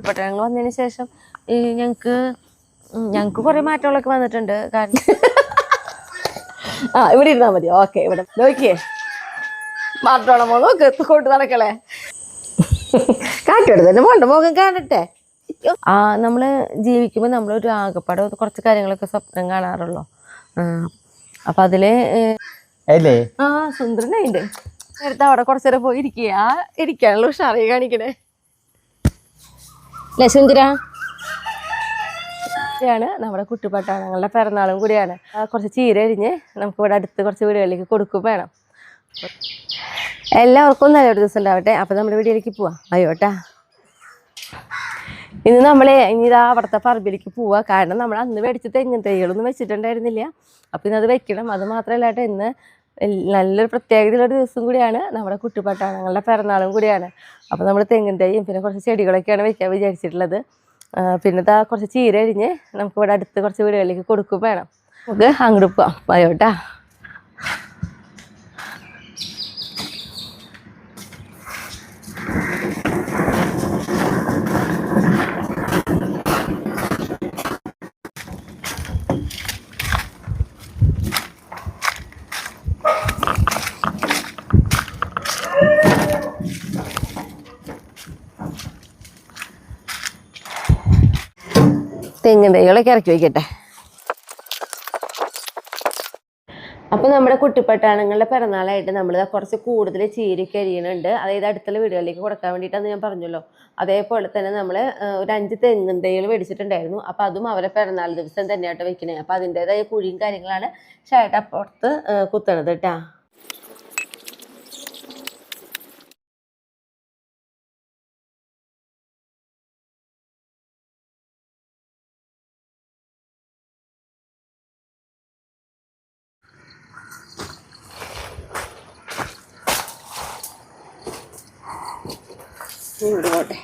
പട്ടണങ്ങൾ വന്നതിന് ശേഷം ഞങ്ങക്ക് കുറെ മാറ്റങ്ങളൊക്കെ വന്നിട്ടുണ്ട്. കാരണം ഇവിടെ ഇരുന്നാ മതി. ഓക്കെ, ഇവിടെ നോക്കിയേ മാറ്റോളം നോക്ക് കൊണ്ട് നടക്കളെ കാറ്റോട് തന്നെ പോണ്ട മുഖം കാണട്ടെ. നമ്മള് ജീവിക്കുമ്പോ നമ്മളൊരു ആകപ്പാടെ കുറച്ച് കാര്യങ്ങളൊക്കെ സ്വപ്നം കാണാറുള്ളൂ. അപ്പൊ അതില് സുന്ദരനായിണ്ട് എടുത്ത് അവിടെ കുറച്ചേരം പോയി ഇരിക്കാനുള്ള ഉഷാറായി കാണിക്കണേ അല്ലേ സുന്ദര? നമ്മുടെ കുട്ടിപ്പട്ടാളങ്ങളുടെ പിറന്നാളും കൂടിയാണ്. കുറച്ച് ചീര അരിഞ്ഞ് നമുക്ക് ഇവിടെ അടുത്ത് കുറച്ച് വീടുകളിലേക്ക് കൊടുക്കും വേണം. എല്ലാവർക്കും നല്ലൊരു ദിവസം ഉണ്ടാവട്ടെ. അപ്പൊ നമ്മുടെ വീഡിയോയിലേക്ക് പോവാം. അയ്യോട്ടാ, ഇന്ന് ഇനി അവിടുത്തെ പറമ്പിലേക്ക് പോവാ. കാരണം നമ്മൾ അന്ന് മേടിച്ച തെങ്ങിൻ തൈകളൊന്നും വെച്ചിട്ടുണ്ടായിരുന്നില്ല. അപ്പൊ ഇന്നത് വെക്കണം. അത് മാത്രമല്ല ഇന്ന് നല്ലൊരു പ്രത്യേകതയുള്ള ദിവസം കൂടിയാണ്. നമ്മുടെ കുട്ടിപ്പട്ടാളങ്ങളുടെ പിറന്നാളും കൂടിയാണ്. അപ്പൊ നമ്മൾ തെങ്ങിൻ തൈയും പിന്നെ കുറച്ച് ചെടികളൊക്കെയാണ് വെക്കാൻ വിചാരിച്ചിട്ടുള്ളത്. പിന്നെ കുറച്ച് ചീര അരിഞ്ഞ് നമുക്ക് ഇവിടെ അടുത്ത് കുറച്ച് വീടുകളിലേക്ക് കൊടുക്കും വേണം. നമുക്ക് അങ്ങോട്ട് പോവാം. അയ്യോട്ടാ, തെങ്ങിൻ തൈകളൊക്കെ ഇറക്കി വയ്ക്കട്ടെ. അപ്പൊ നമ്മുടെ കുട്ടിപ്പട്ടാളങ്ങളുടെ പിറന്നാളായിട്ട് നമ്മൾ കുറച്ച് കൂടുതൽ ചീരയ്ക്ക് അരിയുന്നുണ്ട്. അതായത് അടുത്തുള്ള വീടുകളിലേക്ക് കൊടുക്കാൻ വേണ്ടിയിട്ടാന്ന് ഞാൻ പറഞ്ഞല്ലോ. അതേപോലെ തന്നെ നമ്മൾ ഒരു 5 തെങ്ങിൻ തൈകൾ മേടിച്ചിട്ടുണ്ടായിരുന്നു. അപ്പൊ അതും അവരെ പിറന്നാൾ ദിവസം തന്നെയായിട്ട് വെക്കണേ. അപ്പൊ അതിൻ്റെതായ കുഴിയും കാര്യങ്ങളാണ് ഷായിട്ട് അപ്പുറത്ത് കുത്തണത് കേട്ടാ. പോട്ടെ.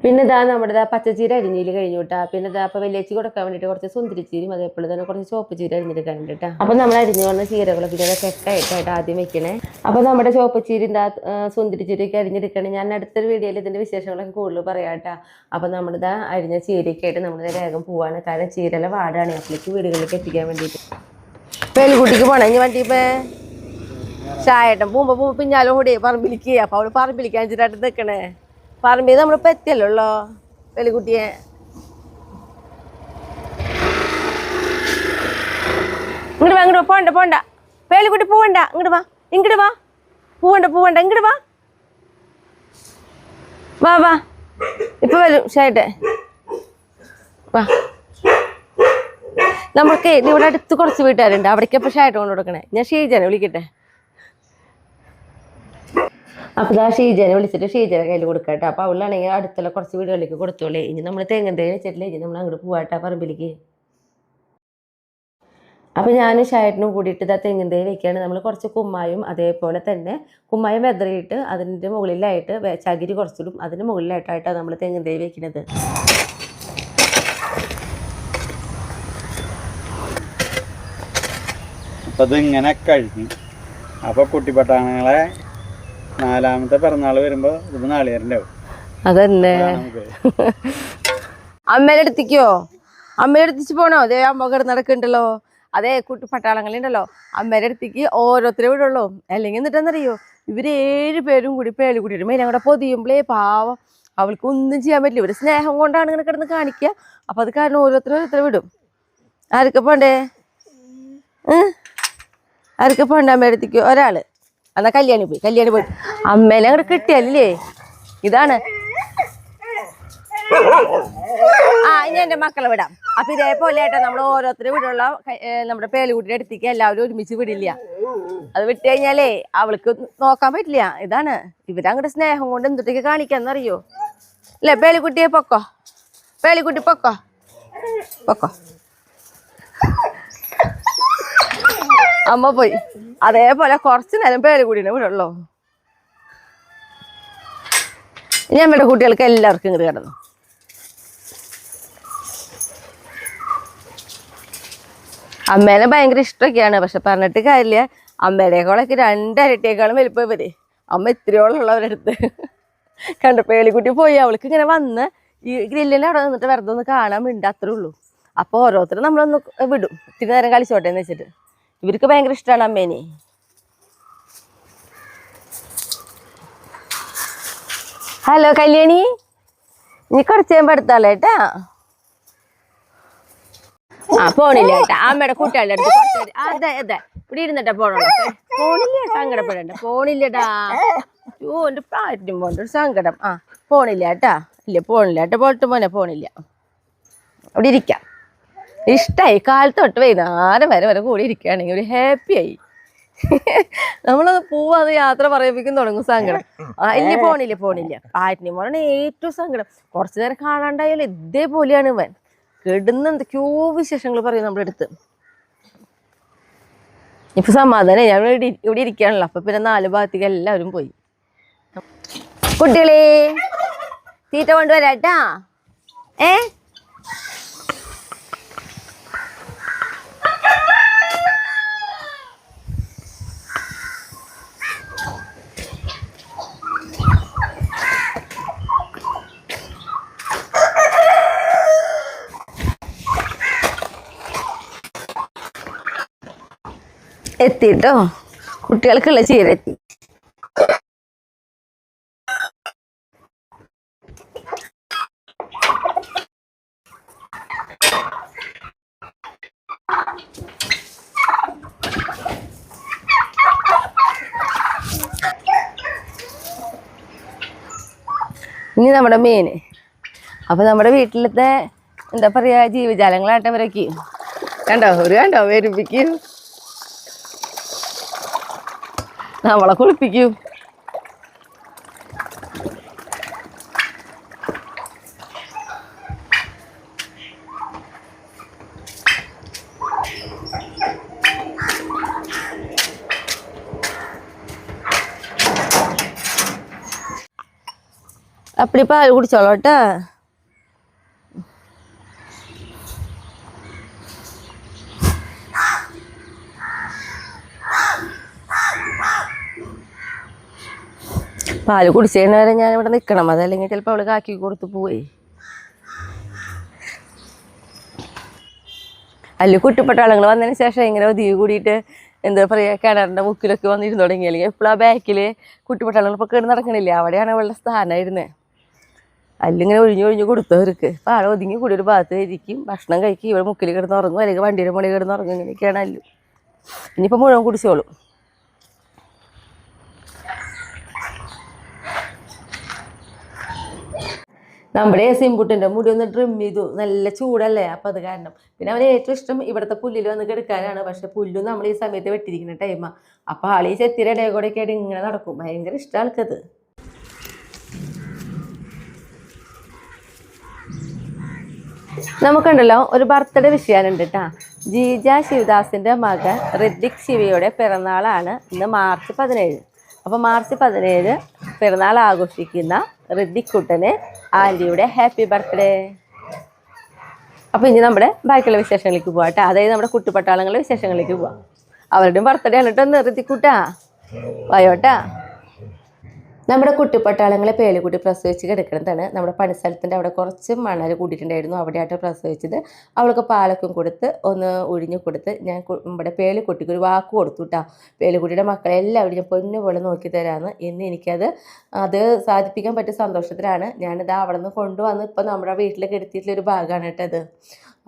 പിന്നെ നമ്മുടെ പച്ചച്ചീര അരിഞ്ഞിൽ കഴിഞ്ഞു കേട്ടാ. പിന്നെ അപ്പൊ വലിയച്ചി കൊടുക്കാൻ വേണ്ടിയിട്ട് കുറച്ച് സുന്ദരിച്ചീരും അതേപോലെ തന്നെ കുറച്ച് ചോപ്പ് ചീര അരിഞ്ഞെടുക്കാനുണ്ട് കേട്ടോ. അപ്പൊ നമ്മൾ അരിഞ്ഞു വന്ന ചീരകൾ പിന്നെ കെട്ടായിട്ടായിട്ട് ആദ്യം വെക്കണേ. അപ്പൊ നമ്മുടെ ചോപ്പ് ചീര സുന്ദരിച്ചീരയൊക്കെ അരിഞ്ഞെടുക്കണേ. ഞാൻ അടുത്തൊരു വീഡിയോയിൽ ഇതിന്റെ വിശേഷങ്ങളൊക്കെ കൂടുതൽ പറയാം കേട്ടോ. അപ്പൊ നമ്മുടെ അരിഞ്ഞ ചീരയൊക്കെ ആയിട്ട് നമ്മളിത് വേഗം പോവാണ്. കാരണം ചീരല വാടാണ് അപ്പോഴേക്ക് വീടുകളിലേക്ക് എത്തിക്കാൻ വേണ്ടിയിട്ട്. പേലുകുട്ടിക്ക് പോണം ഇനി വണ്ടിപ്പേ ചായട്ടം പോകുമ്പോ പിന്നാലും കൂടി പറമ്പിലിക്ക്. അപ്പൊ അവള് പറമ്പിലിക്കാൻ വെച്ചിട്ടായിട്ട് നിൽക്കണേ. പറമ്പിൽ നമ്മളിപ്പോ എത്തിയല്ലോ പേലുകുട്ടിയെ. ഇങ്ങോട്ട് വാ, പോണ്ട പേലുകുട്ടി പോവണ്ട. ഇങ്ങോട്ട് വാ പോവണ്ട ഇങ്ങോട്ട് വാ ഇപ്പൊ വരും ഷായിട്ടെ വാ. നമ്മൾക്ക് ഇവിടെ അടുത്ത് കുറച്ച് വീട്ടുകാരുണ്ട്. അവിടേക്ക് ഇപ്പൊ ഷായിട്ട് കൊണ്ട് കൊടുക്കണേ. ഞാൻ ഷീജനെ വിളിക്കട്ടെ. അപ്പൊ ഷീജനെ വിളിച്ചിട്ട് ഷീജനെ കയ്യിൽ കൊടുക്കട്ടെ. അപ്പൊ അവളാണെങ്കിൽ അടുത്തുള്ള കുറച്ച് വീടുകളിലേക്ക് കൊടുത്തോളേ. ഇനി നമ്മൾ തെങ്ങിൻ തൈ വെച്ചിട്ടില്ലേ, ഇനി നമ്മൾ അങ്ങോട്ട് പോവാട്ടാ പറമ്പിലേക്ക്. അപ്പൊ ഞാനും ഷായിട്ടിനും കൂടിയിട്ട് തെങ്ങിൻ തൈ വെക്കുകയാണ്. നമ്മൾ കുറച്ച് കുമ്മായും അതേപോലെ തന്നെ കുമ്മായം വെതറിയിട്ട് അതിൻ്റെ മുകളിലായിട്ട് ചകിരി കുറച്ചിടും. അതിന് മുകളിലായിട്ടായിട്ടാണ് നമ്മൾ തെങ്ങിൻ തൈ വെക്കുന്നത്. അപ്പൊ ഇതിങ്ങനെ കഴിഞ്ഞു. അപ്പൊ കുട്ടിപ്പട്ടാളങ്ങളെ 4ാമത്തെ പിറന്നാൾ വരുമ്പോ ഇത് നാളികേരണ്ടാവും. അതന്നെ അമ്മേനെ അടുത്തിച്ച് പോണോ? അതേ അമ്മ കിടന്ന് നടക്കുന്നുണ്ടല്ലോ. അതേ കുട്ടിപ്പട്ടാളങ്ങളുണ്ടല്ലോ, അമ്മേടെ അടുത്തേക്ക് ഓരോരുത്തരും വിടുള്ളൂ. അല്ലെങ്കിൽ എന്നിട്ടെന്നറിയോ, ഇവര് 7 പേരും കൂടി പേലുകുട്ടിയുടെ മേലെ അങ്ങോട്ട് പൊതിയുമ്പളേ പാവം അവൾക്ക് ഒന്നും ചെയ്യാൻ പറ്റില്ല. ഇവര് സ്നേഹം കൊണ്ടാണ് ഇങ്ങനെ കിടന്ന് കാണിക്കുക. അപ്പൊ അത് കാരണം ഓരോരുത്തരും വിടും. ആരൊക്കെ പോണ്ടേ? ആരൊക്കെ പോണ്ട അമ്മയുടെ അടുത്തേക്ക്? ഒരാള്. എന്നാ കല്യാണി പോയി അമ്മേനെ അങ്ങോട്ട് കിട്ടിയല്ലേ. ഇതാണ് ഇനി എന്റെ മക്കളെ വിടാം. അപ്പൊ ഇതേപോലെ ആയിട്ടാ നമ്മൾ ഓരോരുത്തരും വിടുള്ള നമ്മുടെ പേലുകുട്ടിയുടെ അടുത്തേക്ക് എല്ലാവരും ഒരുമിച്ച് വിടില്ല. അത് വിട്ട് കഴിഞ്ഞാലേ അവൾക്ക് നോക്കാൻ പറ്റില്ല. ഇതാണ് ഇവരങ്ങോട്ട് സ്നേഹം കൊണ്ട് എന്തൊക്കെ കാണിക്കാന്നറിയോ അല്ലേ? പേലുകുട്ടിയെ പേലുകുട്ടി പൊക്കോ. അമ്മ പോയി. അതേപോലെ കുറച്ച് നേരം പേലുകുട്ടീനെ വിടുള്ളൂ. ഇനി അമ്മയുടെ കുട്ടികൾക്ക് എല്ലാവർക്കും ഇങ്ങോട്ട് കിടന്നു. അമ്മേനെ ഭയങ്കര ഇഷ്ടമൊക്കെയാണ്, പക്ഷെ പറഞ്ഞിട്ട് കാര്യമില്ല. അമ്മേനേക്കാളൊക്കെ 2 ഇരട്ടിയേക്കാളും വലിപ്പം ഇവര്. അമ്മ ഇത്രയോളം ഉള്ളവരെടുത്ത് കണ്ടപ്പോൾ എലിക്കുട്ടി പോയി. അവൾക്ക് ഇങ്ങനെ വന്ന് ഈ ഗ്രില്ലിൻ്റെ അവിടെ നിന്നിട്ട് വെറുതെ ഒന്ന് കാണാൻ വേണ്ടി അത്രേ ഉള്ളൂ. അപ്പോൾ ഓരോരുത്തരും നമ്മളൊന്ന് വിടും, ഇത്തിരി നേരം കളിച്ചോട്ടെ എന്ന് വെച്ചിട്ട്. ഇവർക്ക് ഭയങ്കര ഇഷ്ടമാണ് അമ്മേനെ. ഹലോ കല്യാണി, നീ കുറച്ച് കഴിയുമ്പോൾ എടുത്താലോ കേട്ടാ. പോണില്ല കേട്ടാ. അമ്മയുടെ കുട്ടികളുടെ അടുത്ത് കുറച്ച് അതെ ഇവിടെ ഇരുന്നിട്ടാ പോണോ. പോണില്ല, സങ്കടപ്പെടണ്ട. പോണില്ലടാ. എൻ്റെ പ്രായത്തിനും പോണ്ട ഒരു സങ്കടം. പോണില്ല കേട്ടാ. ഇല്ല പോണില്ല കേട്ടോ. പോയിട്ട് മോനെ പോണില്ല. അവിടെ ഇരിക്കാം. ഇഷ്ടമായി. കാലത്തൊട്ട് വൈകുന്നേരം വരെ കൂടി ഇരിക്കുകയാണെങ്കിൽ ഒരു ഹാപ്പിയായി. നമ്മളത് പോവാന്ന് യാത്ര പറയിപ്പിക്കും തുടങ്ങും സങ്കടം. ഇല്ല പോണില്ല. പ്രായത്തിനും പോണ ഏറ്റവും സങ്കടം. കുറച്ചു നേരം കാണാണ്ടായാലും ഇതേപോലെയാണ് ഇവൻ. കിടന്ന് എന്തൊക്കെയോ വിശേഷങ്ങൾ പറയും നമ്മുടെ അടുത്ത്. ഇപ്പൊ സമാധാനം, ഞാൻ ഇവിടെ ഇരിക്കുകയാണല്ലോ. അപ്പൊ പിന്നെ 4 ഭാഗത്തേക്ക് എല്ലാവരും പോയി. കുട്ടികളെ തീറ്റ കൊണ്ടുവരാട്ടാ. എത്തിട്ടോ, കുട്ടികൾക്കുള്ള ചീര എത്തി. ഇനി നമ്മുടെ മീന്. അപ്പൊ നമ്മുടെ വീട്ടിലത്തെ എന്താ പറയാ ജീവജാലങ്ങളാട്ടവരൊക്കെ കണ്ടോ വരുപ്പിക്കും, നമ്മളെ കുളിപ്പിക്കും. അപ്പടി പാൽ കുടിച്ചോളൂട്ടാ. പാല് കുടിച്ചതിന് വരെ ഞാൻ ഇവിടെ നിൽക്കണം, അതല്ലെങ്കിൽ ചിലപ്പോൾ അവള് കാക്കി കൊടുത്ത് പോയി. അല്ലെങ്കിൽ കുട്ടിപ്പട്ടാളങ്ങൾ വന്നതിന് ശേഷം ഇങ്ങനെ ഒതുങ്ങി കൂടിയിട്ട് എന്താ പറയുക കിണറിൻ്റെ മുക്കിലൊക്കെ വന്നിരുന്ന് തുടങ്ങി. അല്ലെങ്കിൽ എപ്പോഴും ആ ബാക്കിൽ കുട്ടിപ്പട്ടാളങ്ങൾ ഇപ്പോൾ കിടന്ന് നടക്കണില്ലേ, അവിടെയാണ് അവളുടെ സ്ഥാനമായിരുന്നത്. അതിലിങ്ങനെ ഒഴിഞ്ഞു കൊടുത്തവർക്ക്. അപ്പോൾ ആളെ ഒതുങ്ങി കൂടി ഒരു ഭാഗത്ത് ഇരിക്കും, ഭക്ഷണം കഴിക്കും, ഇവിടെ മുക്കിൽ കിടന്ന് ഉറങ്ങും, അല്ലെങ്കിൽ വണ്ടിയുടെ മുകളിൽ കിടന്ന് ഉറങ്ങും. ഇങ്ങനെയൊക്കെയാണ് അല്ലു. ഇനിയിപ്പോൾ മുഴുവൻ കുടിച്ചോളും. നമ്മുടെ സിംബുട്ടിൻ്റെ മുടി ഒന്ന് ട്രിം ചെയ്തു. നല്ല ചൂടല്ലേ, അപ്പം അത് കാരണം. പിന്നെ അവന് ഏറ്റവും ഇഷ്ടം ഇവിടുത്തെ പുല്ലിൽ വന്ന് കിടക്കാനാണ്. പക്ഷെ പുല്ലും നമ്മൾ ഈ സമയത്ത് വെട്ടിയിരിക്കുന്ന ടൈമാണ്. അപ്പം ആളീ ചെത്തിയുടെ ഇടയിൽ കൂടെയൊക്കെ ആയിട്ട് ഇങ്ങനെ നടക്കും. ഭയങ്കര ഇഷ്ടം ആൾക്കത്. നമുക്കുണ്ടല്ലോ ഒരു ബർത്ത്ഡേ വിഷയാനുണ്ട് കേട്ടാ. ജീജ ശിവദാസിൻ്റെ മകൻ ഋത്വിക് ശിവയുടെ പിറന്നാളാണ് ഇന്ന് മാർച്ച് 17. അപ്പോൾ മാർച്ച് 17 പിറന്നാൾ ആഘോഷിക്കുന്ന ഋത്വിക് കുട്ടന് ആൻറ്റിയുടെ ഹാപ്പി ബർത്ത്ഡേ. അപ്പോൾ ഇനി നമ്മുടെ ബാക്കിയുള്ള വിശേഷങ്ങളിലേക്ക് പോകാം കേട്ടോ. അതായത് നമ്മുടെ കുട്ടിപ്പട്ടാളങ്ങളുടെ വിശേഷങ്ങളിലേക്ക് പോവാം. അവരുടെയും ബർത്ത്ഡേ ആണ് കേട്ടോ ഇന്ന്. ഋത്വിക് കുട്ടാ വായോട്ടാ. നമ്മുടെ കുട്ടിപ്പട്ടാളങ്ങളെ പേലിക്കുട്ടി പ്രസവിച്ച് കിടക്കുന്നതാണ്. നമ്മുടെ പണിസ്ഥലത്തിൻ്റെ അവിടെ കുറച്ച് മണൽ കൂടിയിട്ടുണ്ടായിരുന്നു, അവിടെയായിട്ട് പ്രസവിച്ചത്. അവൾക്ക് പാലൊക്കെ കൊടുത്ത് ഒന്ന് ഒഴിഞ്ഞു കൊടുത്ത് ഞാൻ നമ്മുടെ പേലിക്കുട്ടിക്ക് ഒരു വാക്ക് കൊടുത്തു കേട്ടോ. പേലിക്കുട്ടിയുടെ മക്കളെ എല്ലാവരും ഞാൻ പൊന്നു പോലെ നോക്കി തരാമെന്ന്. ഇന്ന് എനിക്കത് സാധിപ്പിക്കാൻ പറ്റിയ സന്തോഷത്തിലാണ് ഞാനിത് അവിടെ നിന്ന് കൊണ്ടുവന്ന് ഇപ്പോൾ നമ്മുടെ വീട്ടിലേക്ക് എടുത്തിട്ടുള്ളൊരു ഭാഗമാണ് കേട്ടോ അത്.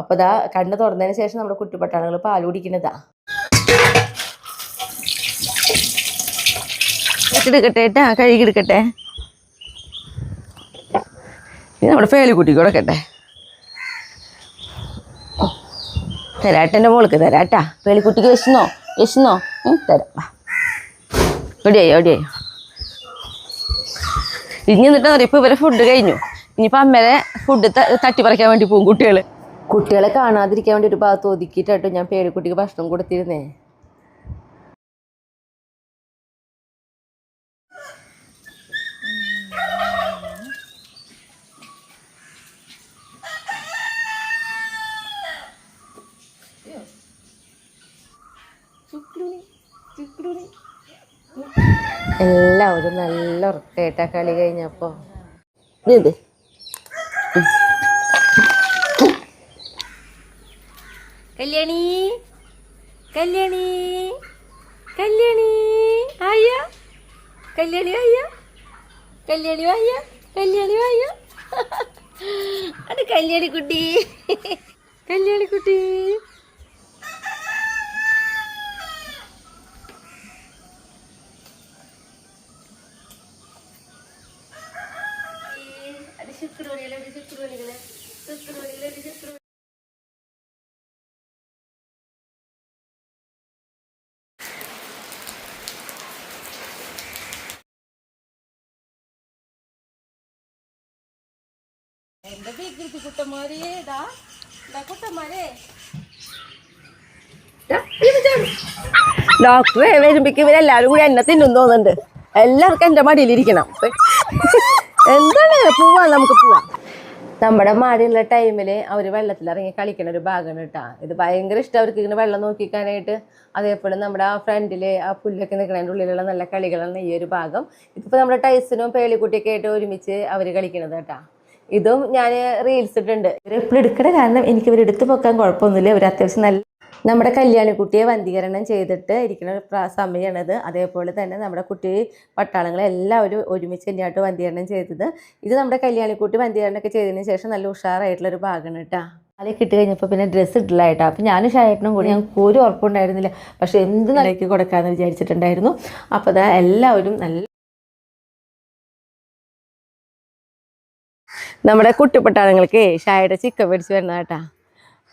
അപ്പോൾ ഇതാ കണ്ണ് തുറന്നതിന് ശേഷം നമ്മുടെ കുട്ടിപ്പട്ടാളങ്ങൾ പാൽ കുടിക്കുന്നതാ. എടുക്കട്ടെ കേട്ടാ, കഴുകിയെടുക്കട്ടെ. ഇത് നമ്മുടെ പേലിക്കുട്ടിക്ക് കൊടുക്കട്ടെ. തരാട്ടെ, എൻ്റെ മോൾക്ക് തരാട്ടാ. പേലിക്കുട്ടിക്ക് വിശന്നോ തരാം. എവിടെയായോ ഇനി എന്നിട്ട് പറയും. ഇപ്പോൾ ഇവരെ ഫുഡ് കഴിഞ്ഞു. ഇനിയിപ്പോൾ അമ്മേരെ ഫുഡ് തട്ടിപ്പറിക്കാൻ വേണ്ടി പോകും കുട്ടികളെ കാണാതിരിക്കാൻ വേണ്ടി ഒരു ഭാഗത്ത് ഒതുക്കിയിട്ടോ ഞാൻ പേലിക്കുട്ടിക്ക് ഭക്ഷണം കൊടുത്തിരുന്നേ. എല്ലാവരും നല്ല ഉറക്കായിട്ടാ കളി കഴിഞ്ഞപ്പോ. ഇത് കല്യാണി കല്യാണി കല്യാണി ആയ കല്യാണി ആയ കല്യാണി ആയ കല്യാണി ആയ അത് കല്യാണി കുട്ടി കല്യാണി കുട്ടി. എന്റെ വികൃതി കുട്ടന്മാരെ കുട്ടന്മാരെ ഡോക്ടറെ വരുമ്പോഴേക്കും ഇവരെല്ലാവരും കൂടി എന്നെ തിന്നും തോന്നുന്നുണ്ട്. എല്ലാവർക്കും എൻ്റെ മടിയിലിരിക്കണം. എന്താണ് പോവാം, നമുക്ക് പോവാം. നമ്മുടെ മടിയുള്ള ടൈമിൽ അവർ വെള്ളത്തിലിറങ്ങി കളിക്കണ ഒരു ഭാഗമാണ് കേട്ടോ. ഇത് ഭയങ്കര ഇഷ്ടം അവർക്ക് ഇങ്ങനെ വെള്ളം നോക്കിക്കാനായിട്ട്. അതേപോലെ നമ്മുടെ ആ ഫ്രണ്ടിൽ ആ പുല്ലൊക്കെ നിൽക്കുന്നതിൻ്റെ ഉള്ളിലുള്ള നല്ല കളികളാണ് ഈ ഒരു ഭാഗം. ഇതിപ്പോൾ നമ്മുടെ ടൈസിനും പേളിക്കുട്ടിയൊക്കെ ആയിട്ട് ഒരുമിച്ച് അവർ കളിക്കണത് കേട്ടോ. ഇതും ഞാൻ റീൽസ് ഇട്ടിട്ടുണ്ട്. ഇവർ എപ്പോഴും എടുക്കണ കാരണം എനിക്ക് ഇവർ എടുത്തു പോക്കാൻ കുഴപ്പമൊന്നുമില്ല. ഇവർ അത്യാവശ്യം നല്ല നമ്മുടെ കല്യാണിക്കുട്ടിയെ വന്ധീകരണം ചെയ്തിട്ട് ഇരിക്കുന്ന ഒരു സമയമാണത്. അതേപോലെ തന്നെ നമ്മുടെ കുട്ടി പട്ടാളങ്ങളെ എല്ലാവരും ഒരുമിച്ച് തന്നെയായിട്ട് വന്ധീകരണം ചെയ്തത്. ഇത് നമ്മുടെ കല്യാണിക്കുട്ടി വന്ധീകരണമൊക്കെ ചെയ്തതിന് ശേഷം നല്ല ഉഷാറായിട്ടുള്ളൊരു ഭാഗമാണ് കേട്ടോ. അതിൽ കിട്ടി കഴിഞ്ഞപ്പോൾ പിന്നെ ഡ്രസ്സ് ഇട്ടില്ല കേട്ടോ. അപ്പോൾ ഞാനും ഷായേട്ടനും കൂടി ഞങ്ങൾക്ക് ഒരു ഉറപ്പുണ്ടായിരുന്നില്ല. പക്ഷേ എന്ത് നിലയ്ക്ക് കൊടുക്കാമെന്ന് വിചാരിച്ചിട്ടുണ്ടായിരുന്നു. അപ്പോൾ അതാ എല്ലാവരും നല്ല നമ്മുടെ കുട്ടിപ്പട്ടാളങ്ങൾക്ക് ഷായയുടെ ചിക്കൻ മേടിച്ച് വരുന്ന കേട്ടാ.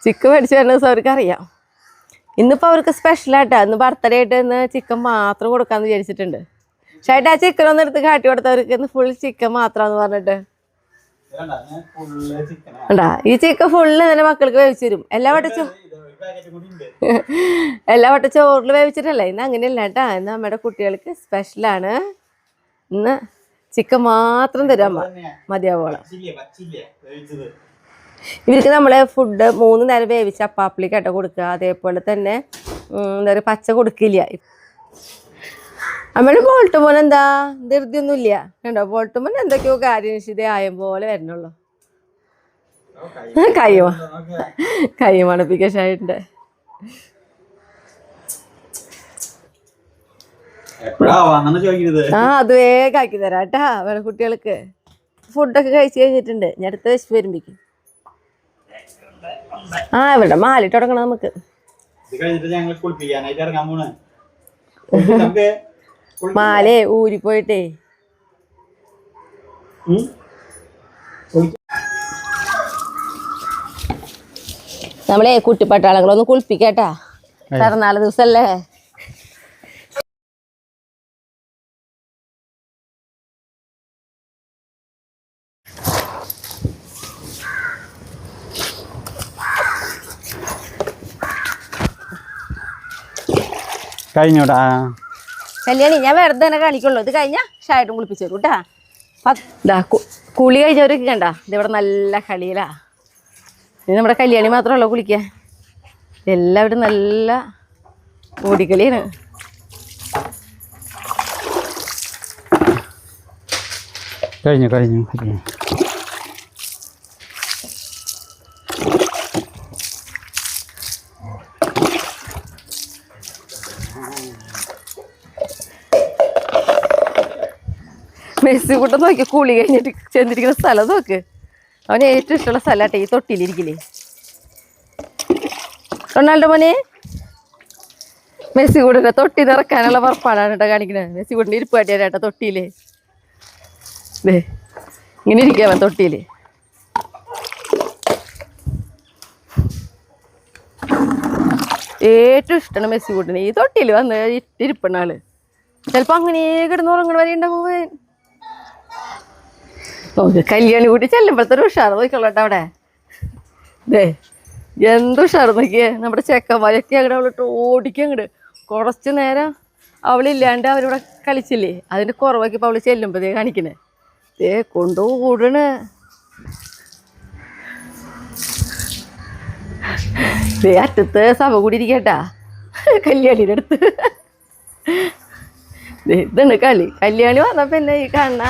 ചിക്കൻ മേടിച്ച് വരുന്നത് അവർക്കറിയാം. ഇന്നിപ്പോൾ അവർക്ക് സ്പെഷ്യലായിട്ടാ. ഇന്ന് ബർത്ത്ഡേ ആയിട്ട് ഇന്ന് ചിക്കൻ മാത്രം കൊടുക്കാമെന്ന് വിചാരിച്ചിട്ടുണ്ട്. ഷായിട്ട് ആ ചിക്കൻ ഒന്ന് എടുത്ത് കാട്ടി കൊടുത്തവർക്ക് ഇന്ന് ഫുൾ ചിക്കൻ മാത്രമാണെന്ന് പറഞ്ഞിട്ട് ഉണ്ടാ. ഈ ചിക്കൻ ഫുള്ള് തന്നെ മക്കൾക്ക് വേവിച്ച് തരും. എല്ലാ വട്ടം ചോറിൽ വേവിച്ചിട്ടല്ലേ. ഇന്ന് അങ്ങനെയല്ല കേട്ടാ. ഇന്ന് നമ്മുടെ കുട്ടികൾക്ക് സ്പെഷ്യലാണ്. ഇന്ന് ചിക്കൻ മാത്രം തരാൻ മതിയാവോളം. ഇവർക്ക് നമ്മൾ ഫുഡ് 3 നേരം വേവിച്ച് അപ്പാപ്പിളിക്കാട്ടോ കൊടുക്കുക. അതേപോലെ തന്നെ എന്താ പറയുക, പച്ച കൊടുക്കില്ല. നമ്മുടെ ബോൾട്ടുമോൻ എന്താ ധൃതിയൊന്നുമില്ല കണ്ടോ. ബോൾട്ടുമോൻ എന്തൊക്കെയോ കാര്യനിശ്ചിത ആയം പോലെ വരണുള്ളൂ. കൈ മണപ്പിക്കാനായിട്ടുണ്ട്. അത് വേഗം ആക്കി തരാം കേട്ടാ. വേറെ കുട്ടികൾക്ക് ഫുഡൊക്കെ കഴിച്ച് കഴിഞ്ഞിട്ടുണ്ട്. ഞാൻ അടുത്ത വിശപ്പ് വരുമ്പോഴേക്കും ഇവിടെ മാലിട്ട് തുടങ്ങണം നമുക്ക്. മാലേ ഊരിപ്പോയിട്ടേ നമ്മളെ കുട്ടിപ്പട്ടാളങ്ങളൊന്ന് കുളിപ്പിക്കട്ടാ. പിറന്നാള് ദിവസല്ലേ. കഴിഞ്ഞോടാ കല്യാണി. ഞാൻ വെറുതെ തന്നെ കാണിക്കുള്ളൂ. ഇത് കഴിഞ്ഞാൽ ഷായിട്ടും കുളിപ്പിച്ചു തരും കേട്ടാ. ഇതാ കുളി കഴിഞ്ഞവരൊക്കെ കണ്ട. ഇതിവിടെ നല്ല കളിയിലാ. ഇത് നമ്മുടെ കല്യാണി മാത്രമല്ലോ കുളിക്കാൻ. എല്ലാവരും നല്ല ഓടിക്കളിയാണ്. കഴിഞ്ഞു. മെസ്സി കൂട്ടം നോക്കി കുളി കഴിഞ്ഞിട്ട് ചെന്നിരിക്കുന്ന സ്ഥലം നോക്ക്. അവന് ഏറ്റവും ഇഷ്ടമുള്ള സ്ഥലമാട്ടെ ഈ തൊട്ടിയിലിരിക്കില്ലേ. റൊണാൾഡോ മോനെ മെസ്സി കൂടെ തൊട്ടി നിറക്കാനുള്ള പുറപ്പാടാണ് കേട്ടോ കാണിക്കുന്നത്. മെസ്സി കൂടെ ഇരിപ്പ് കാട്ടിയാട്ടോ തൊട്ടിയില്. ഇങ്ങനെ ഇരിക്കാവൻ തൊട്ടിയില്. ഏറ്റവും ഇഷ്ടമാണ് മെസ്സി കൂട്ടിന് ഈ തൊട്ടിയിൽ വന്ന് ഇരിപ്പുന്ന ആള്. ചിലപ്പോൾ അങ്ങനെ കിടന്ന് ഉറങ്ങണ വരെ ഉണ്ടാവും. കല്യാണി കൂട്ടി ചെല്ലുമ്പോഴത്തെ ഒരു ഉഷാറ് നോക്കിക്കൊള്ളട്ടെ അവിടെ. എന്ത് ഉഷാറ് നോക്കിയേ. നമ്മുടെ ചെക്കന്മാരൊക്കെ അങ്ങോട്ട് അവളിട്ട് ഓടിക്കുക അങ്ങോട്ട്. കുറച്ച് നേരം അവളില്ലാണ്ട് അവരിവിടെ കളിച്ചില്ലേ, അതിൻ്റെ കുറവൊക്കെ ഇപ്പോൾ അവൾ ചെല്ലുമ്പോഴേ കാണിക്കണേ. കൊണ്ടുകൂടണ്. അറ്റത്ത് സഭ കൂടി ഇരിക്കട്ടാ കല്യാണിയുടെ അടുത്ത്. ഇതുണ്ട് കളി. കല്യാണി പറഞ്ഞപ്പോ എന്നെ ഈ കാണുന്ന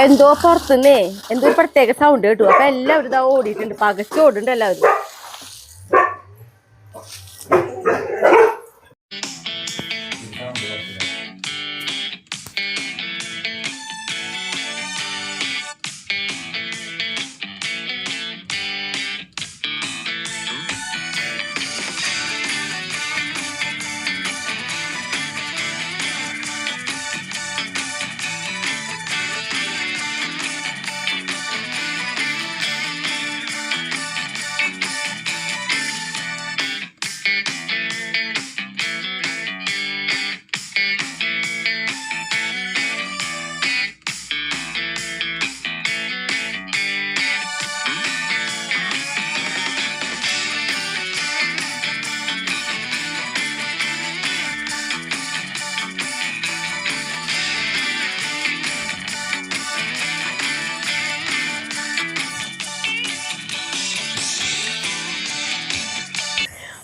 എന്തോ പുറത്തുനിന്നേ എന്തോ ഒരു പ്രത്യേക സൗണ്ട് കേട്ടു. അപ്പൊ എല്ലാവരും ഇതാ ഓടിയിട്ടുണ്ട്, പകച്ച് ഓടുന്നുണ്ട് എല്ലാവരും.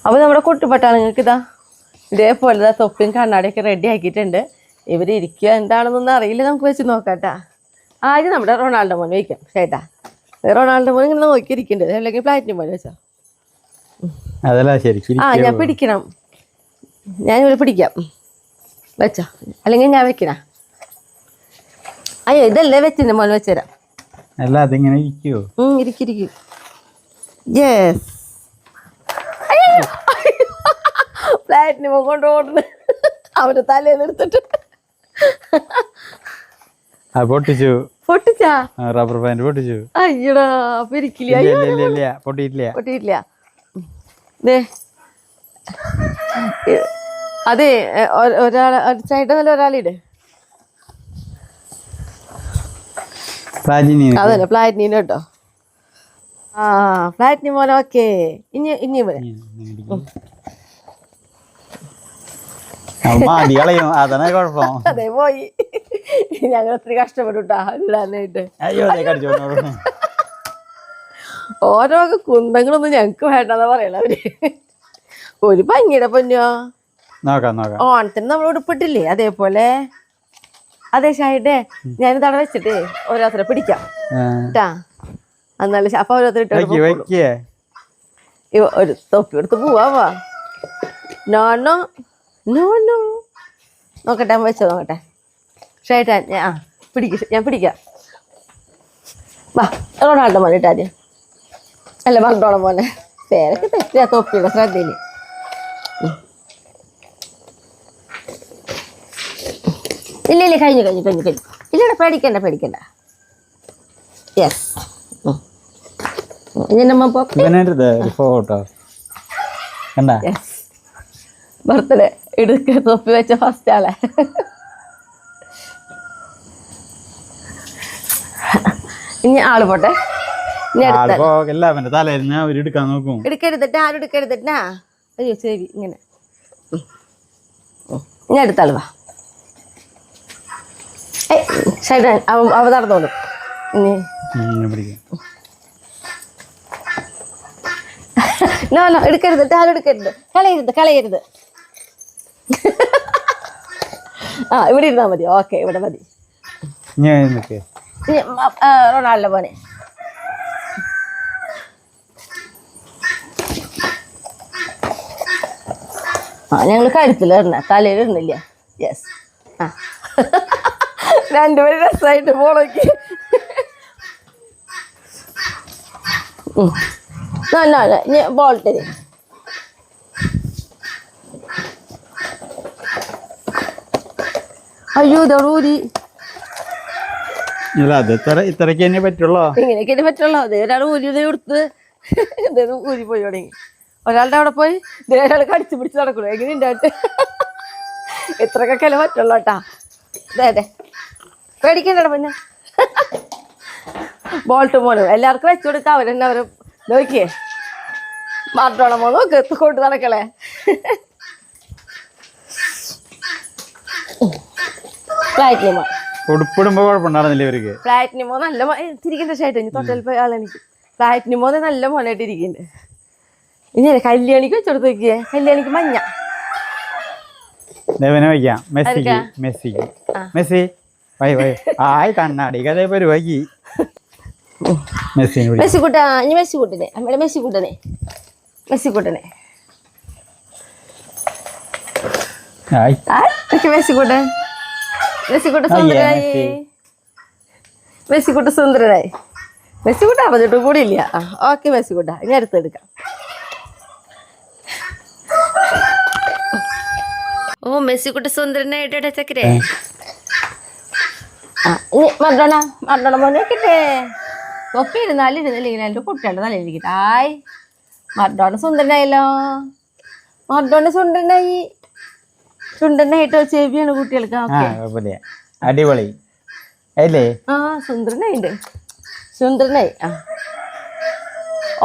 അപ്പോൾ നമ്മുടെ കുട്ടിപ്പട്ടാളങ്ങൾക്ക് ഇതാ ഇതേപോലെ തൊപ്പിയും കണ്ണാടിയൊക്കെ റെഡി ആക്കിയിട്ടുണ്ട്. ഇവരിയ്ക്കുക എന്താണെന്നൊന്നും അറിയില്ല, നമുക്ക് വെച്ച് നോക്കാട്ടാ. ആദ്യം നമ്മുടെ റൊണാൾഡോ മോൻ വയ്ക്കാം ചേട്ടാ. റൊണാൾഡോ മോൻ ഇങ്ങനെ നോക്കിയിരിക്കുന്നുണ്ട്, അല്ലെങ്കിൽ പ്ലാറ്റിനം മോൻ വെച്ചോ. ഞാൻ പിടിക്കണം, ഞാനിവിടെ പിടിക്കാം. വെച്ചോ, അല്ലെങ്കിൽ ഞാൻ വെക്കണ. അയ്യോ ഇതല്ലേ വെച്ചിന്റെ മോൻ വെച്ചുതരാം. ഇരിക്കും. യെസ്, പ്ലാറ്റിനം കൊണ്ട് ഓടുന്നു അവന്റെ തലേന്ന് എടുത്തിട്ട്. പൊട്ടിച്ചാ? റബ്ബർ ബാൻഡ് പൊട്ടിച്ചു. അയ്യടാ പിരിക്കില്ല, പൊട്ടിയിട്ടില്ല. അതെ ഒരാള് സൈഡ് നല്ല ഒരാളിട്. അതന്നെ പ്ലാറ്റിനീന് കേട്ടോ. ആ പ്ലാറ്റിനി പോലെ. ഓക്കെ, ഇനി അതെ പോയി. ഞങ്ങൾ ഒത്തിരി കഷ്ടപ്പെട്ടുട്ടാ ഇടാനായിട്ട്. ഓരോ കുന്തങ്ങളൊന്നും ഞങ്ങക്ക് വേണ്ടെന്നാ പറയണ അവര്. ഒരു ഭംഗിയുടെ പൊന്നോ. ഓണത്തിന് നമ്മൾ ഉടുപ്പിട്ടില്ലേ അതേപോലെ. അതെ ഷായിട്ടേ, ഞാനിത് അവിടെ വെച്ചിട്ട് ഓരോരുത്തരെ പിടിക്കാം കേട്ടാ. എന്നാലും അപ്പൊ ഓരോരുത്തർ ഒരു തൊപ്പി എടുത്ത് പോവാ. നോണോ നോക്കട്ടെ, വെച്ചോ നോക്കട്ടെ. ഷായിട്ടാ ഞാൻ പിടിക്കാം. വാ റൊണാൾഡോ മോനെ ഇട്ടാ ആദ്യം. അല്ല മണ്ടോളം മോനെ, പേരൊക്കെ തെറ്റിയാ തൊപ്പിയുടെ ശ്രദ്ധയില്. ഇല്ല കഴിഞ്ഞു. ഇല്ലടാ പേടിക്കണ്ട. യെസ്, ബർത്ത്ഡേ എടുക്ക തൊപ്പി വെച്ച ഫസ്റ്റ് ആളെ. ഇനി ആള് പോട്ടെ. എടുക്കരുതിട്ടാ, ആരും എടുക്കരുതിട്ടാ. അയ്യോ ശരി, ഇങ്ങനെ ഞാൻ എടുത്താള് വാ. സൈഡ് അവ നടന്നോളും. നോ എടുക്കരുത്, ആരും എടുക്കരുത്, കളയരുത്. ആ ഇവിടെ ഇരുന്നാ മതി. ഓക്കെ ഇവിടെ മതി. റൊണാൾഡോ മോനെ. ഞങ്ങൾ കഴുത്തിലിടണ, തലയിലിടണില്ല. യെസ്. ആ രണ്ടുപേരും രസമായിട്ട് പോളോക്ക്. ബോൾട്ട് അയ്യോ ഇതോടുകൂടി ഇത്രക്കന്നെ പറ്റുള്ളോ? ഇങ്ങനെയൊക്കെ പറ്റുള്ളൂ. അതേ ഒരാൾ ഊരി കൊടുത്ത് ഊരി പോയി തുടങ്ങി. ഒരാളുടെ അവിടെ പോയി ഒരാൾ കടിച്ചു പിടിച്ച് നടക്കണു. എങ്ങനെ ഉണ്ടായിട്ട് ഇത്രക്കൊക്കെ പറ്റുള്ളൂ കേട്ടാ. അതെ പേടിക്കണ്ടോ പിന്നെ. ബോൾട്ട് മോള് എല്ലാവർക്കും വെച്ചു കൊടുക്കാം. അവരെന്നെ അവരെ നോക്കിയേ മാറ്റോളം പോ നോക്ക് കൊണ്ട് നടക്കളെ. പ്ലാറ്റിനിമോ ഉടുപ്പിടുമ്പോ കുഴപ്പമുണ്ടായിരുന്നില്ല ഇവർക്ക്. പ്ലാറ്റിനിമോ നല്ല തിരിക്കേണ്ട ഷായിട്ട് തൊട്ടൽ ആളെനിക്ക്. പ്ലാറ്റിനിമോ നല്ല മോനായിട്ട് ഇരിക്കുന്നുണ്ട്. ഇനി കല്യാണിക്ക് വെച്ചെടുത്ത് നോക്കിയേ. കല്യാണിക്ക് മഞ്ഞ. ദേവനെ വയ്ക്കാം. മെസ്സിക്ക് മെസ്സിക്ക് മെസ്സി വൈ വൈ ആയി കണ്ണാടി കഥ പരിപാടി മെസ്സിനെ മെസ്സിക്കുട്ടാ. ഇനി മെസ്സിക്കുട്ടനെ അമ്മയുടെ മെസ്സിക്കുട്ടനെ മെസ്സിക്കുട്ടനെ മെസ്സിക്കുട്ടൻ മെസ്സിക്കുട്ട സുന്ദരനായി. മെസ്സിക്കുട്ട സുന്ദരനായി. മെസ്സിക്കുട്ട പറഞ്ഞിട്ടും കൂടി ഇല്ല. ഓക്കെ മെസ്സിക്കുട്ട ഇനി അടുത്തെടുക്കാം. ഓ മെസ്സിക്കുട്ട സുന്ദരനായിട്ടാ ചക്കരേ. മറഡോണ മറഡോണ മോനെ വെക്കട്ടെ. തൊപ്പി ഇരുന്നില്ലെങ്കിൽ എൻ്റെ കുട്ടികളുടെ തലയിലിരിക്കട്ടെ. ആയ് മറഡോണ സുന്ദരനായല്ലോ. മറഡോണ സുന്ദരനായി. സുന്ദരനായിട്ട് ചെവിയാണ് കുട്ടികൾക്ക്. അടിപൊളി അല്ലേ? ആ സുന്ദരനായിണ്ട്. സുന്ദരനായി.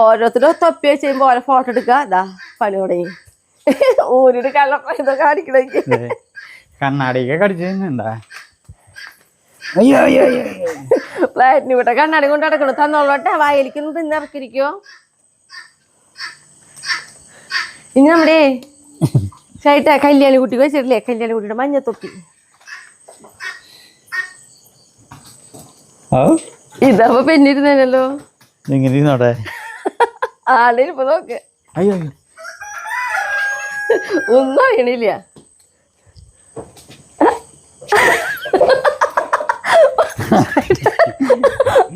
ഓരോരുത്തരും തൊപ്പി വെച്ച് കഴിയുമ്പോ ഓരോ ഫോട്ടോ എടുക്കുക. അതാ പണി തുടങ്ങി. ഊരിട്ട് കള്ളപ്പോ കാണിക്കണ കണ്ണാടിയൊക്കെ കടിച്ചുണ്ടാ. ഫ്ലാറ്റിന് വിട്ട കണ്ണാടി കൊണ്ട് നടക്കണു. തന്നോളട്ടെ. വായലിക്കുന്നു തിന്നിറക്കിരിക്കോ. ഇനി നമ്മുടെ ചേട്ടാ കല്യാണി കുട്ടി വെച്ചിട്ടില്ലേ? കല്യാണി കുട്ടിയുടെ മഞ്ഞത്തൊപ്പി. ഇതപ്പോ പെണ്ണിരുന്നല്ലോ. ആളിരിപ്പോ നോക്ക്. ഒന്നും അറിയണില്ല.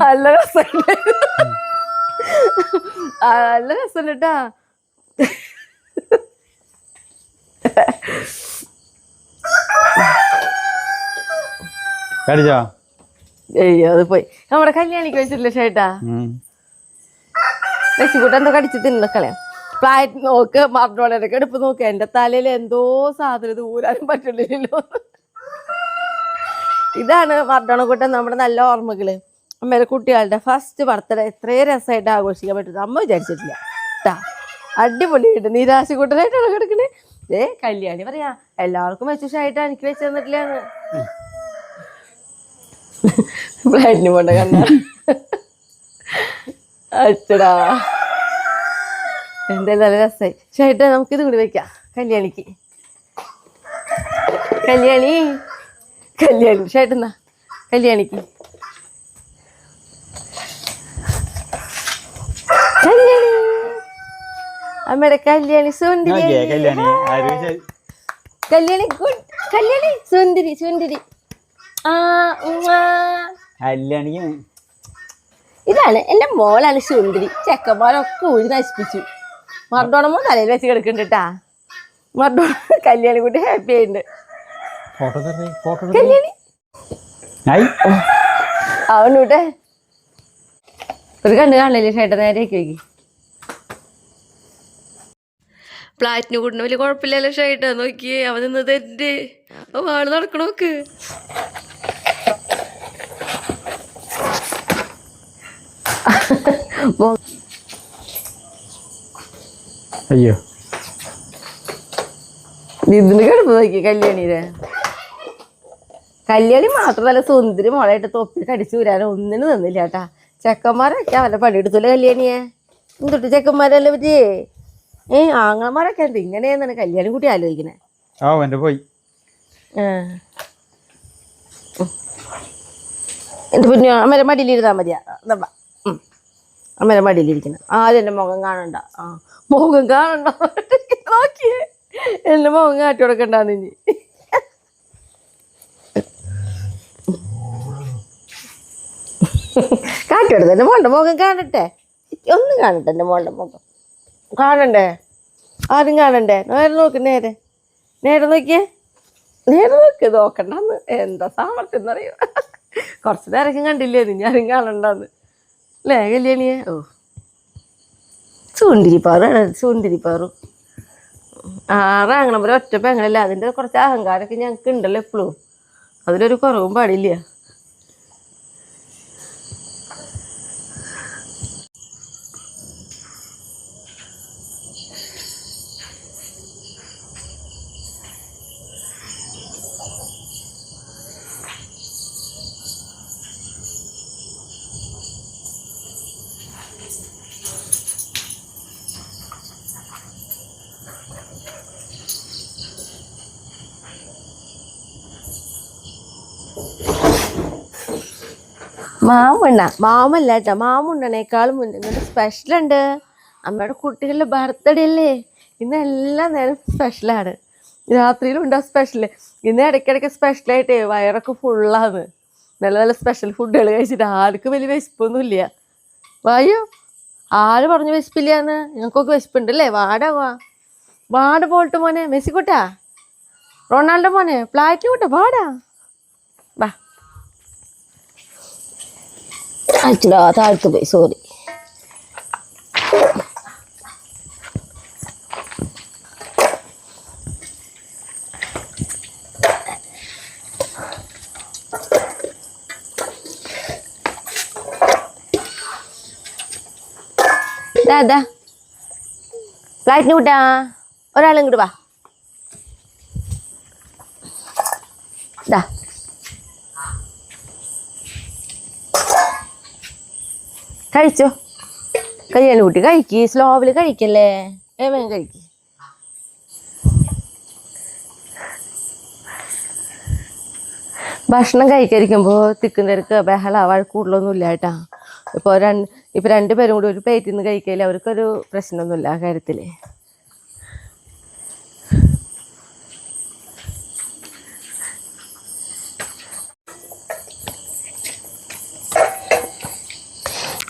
നല്ല രസമുണ്ട്. നല്ല രസമുണ്ടാ. അയ്യോ അത് പോയി. നമ്മുടെ കല്യാണിക്ക് വെച്ചിട്ടില്ല ചേട്ടാ. മെസ്സിക്കൂട്ട എന്തോ കടിച്ച് തിന്നക്കളയാ. ഫ്ലാറ്റ് നോക്ക്. മറഡോണയുടെ എടുപ്പ് നോക്ക്. എന്റെ തലയിൽ എന്തോ സാധനം ഇത് ഊരാനും പറ്റില്ലല്ലോ. ഇതാണ് മറഡോണ കൂട്ടം. നമ്മുടെ നല്ല ഓർമ്മകള്. അമ്മയുടെ കുട്ടികളുടെ ഫസ്റ്റ് ബർത്ത്ഡേ എത്രയും രസമായിട്ട് ആഘോഷിക്കാൻ പറ്റുന്നത് അമ്മ വിചാരിച്ചിട്ടില്ല കേട്ടാ. അടിപൊളിയായിട്ട് നിരാശ കൂട്ടനായിട്ടാണ് കിടക്കണേ. കല്യാണി പറയാ എല്ലാവർക്കും വെച്ചായിട്ട് എനിക്ക് വെച്ച് തന്നിട്ടില്ലാന്ന്. ഫ്ലാറ്റിന് പോണ്ട കണ്ണ അച്ചടാ. എന്തായാലും നല്ല രസമായി. ചേട്ടാ നമുക്കിത് കൂടി വെക്കാം കല്യാണിക്ക്. കല്യാണി കല്യാണി ചേട്ടന്നാ കല്യാണിക്ക്. കല്യാണി അമ്മയുടെ കല്യാണി സുന്ദരി. കല്യാണി ഗുഡ്. കല്യാണി സുന്ദരി സുന്ദരി. ഇതാണ് എന്റെ മോളാണ് സുന്ദരി. ചെക്കന്മാരൊക്കെ ഊരി നശിപ്പിച്ചു. മറഡോണമോ തലയിൽ വെച്ച് കിടക്കുന്നുണ്ട്. മറഡോണ കല്യാണി കുട്ടി ഹാപ്പി ആയിട്ടുണ്ട്. കല്യാണി അവനൂട്ടെ ഒരു കണ്ണ് കാണില്ലേ ചേട്ടാ. നേരെയൊക്കെ വയ്ക്കി. ഫ്ലാറ്റിന് കൂട്ടിന് വലിയ കുഴപ്പമില്ലല്ലോ ചേട്ടാ. നോക്കിയേ അവൻ നിന്നത് എന്റെ ആള് നടക്കണോക്ക്. അയ്യോ ഇതിന് കിടപ്പ് നോക്കി കല്യാണിയുടെ. കല്യാണി മാത്രമല്ല സുന്ദരി മോളായിട്ട് തൊപ്പി കടിച്ചു വരാനോ ഒന്നിനും നിന്നില്ല കേട്ടാ. ചെക്കന്മാരൊക്കെ അവരുടെ പണിയെടുത്തല്ലേ കല്യാണിയെ. എന്തൊട്ട് ചെക്കന്മാരല്ലേ പറ്റിയേ. ആങ്ങളമാരൊക്കെ ഉണ്ട്. ഇങ്ങനെയെന്നാണ് കല്യാണി കുട്ടി ആലോചിക്കണേ. പോയി എന്റെ പിന്നെ അമ്മേരെ മടിയിലിരുന്നാ മതിയാ. അമ്മേരെ മടിയിലിരിക്കണം. ആരും എന്റെ മുഖം കാണണ്ട. മുഖം കാണണ്ട. നോക്കിയേ എന്റെ മുഖം കാട്ടി കൊടുക്കണ്ടാന്ന്. ഇനി കാട്ടി കൊടുത്ത എന്റെ മോളുടെ മുഖം കാണട്ടെ. ഒന്നും കാണട്ടെ. എന്റെ മോളുടെ മുഖം കാണണ്ടേ? ആരും കാണണ്ടേ? നേരെ നോക്ക്. നേരെ നേരെ നോക്കിയേ. നേരെ നോക്ക്. നോക്കണ്ടെന്ന് എന്താ സാമർത്ഥ്യം എന്നറിയോ. കുറച്ച് നേരൊക്കെ കണ്ടില്ലേ നീ ആരും കാണണ്ടെന്ന് അല്ലേ കല്യാണിയെ. ചൂണ്ടിരിപ്പാറാണ് ചൂണ്ടിരിപ്പാറും. ആറാങ്ങണം പോലെ ഒറ്റ പെങ്ങളല്ല. അതിൻ്റെ കുറച്ച് അഹങ്കാരമൊക്കെ ഞങ്ങൾക്ക് ഉണ്ടല്ലോ എപ്പോഴും. അതിലൊരു കുറവും പാടില്ല. മാമല്ല കേട്ടോ, മാമുണ്ടനേക്കാളും മുന്നേ സ്പെഷ്യലുണ്ട്. അമ്മയുടെ കുട്ടികളുടെ ബർത്ത്ഡേ അല്ലേ ഇന്ന്, എല്ലാ നേരം സ്പെഷ്യലാണ്. രാത്രിയിലും ഉണ്ടാ സ്പെഷ്യല്. ഇന്ന് ഇടയ്ക്കിടയ്ക്ക് സ്പെഷ്യലായിട്ടേ വയറൊക്കെ ഫുള്ളാണ്. നല്ല നല്ല സ്പെഷ്യൽ ഫുഡുകൾ കഴിച്ചിട്ട് ആർക്കും വലിയ വിശപ്പൊന്നുമില്ല. വായോ, ആര് പറഞ്ഞു വിശപ്പില്ലാന്ന്? ഞങ്ങൾക്കൊക്കെ വിശപ്പുണ്ടല്ലേ. വാട പോയിട്ട് മോനെ. മെസ്സിക്കുട്ടാ, റൊണാൾഡോ മോനെ, ഫ്ലാറ്റ് കൂട്ടാ, വാടാ വാ. അച്ഛടാ താഴ്ത്തു പോയി, സോറി. ദാ ഫ്ലൈറ്റിന് കൂട്ടാ, ഒരാളും ഇങ്ങോട്ട് വാ. ദാ കഴിച്ചോ, കയ്യാലും കൂട്ടി കഴിക്ക്. സ്ലോവില് കഴിക്കല്ലേ, വേഗം കഴിക്ക്. ഭക്ഷണം കഴിക്കാതിരിക്കുമ്പോൾ തിക്കും തിരക്ക് ബഹള വഴക്കൂടലൊന്നും ഇല്ല കേട്ടാ. ഇപ്പോൾ രണ്ടുപേരും കൂടി ഒരു പ്ലേറ്റിൽ നിന്ന് കഴിക്കില്ല, അവർക്കൊരു പ്രശ്നമൊന്നുമില്ല ആ കാര്യത്തിൽ.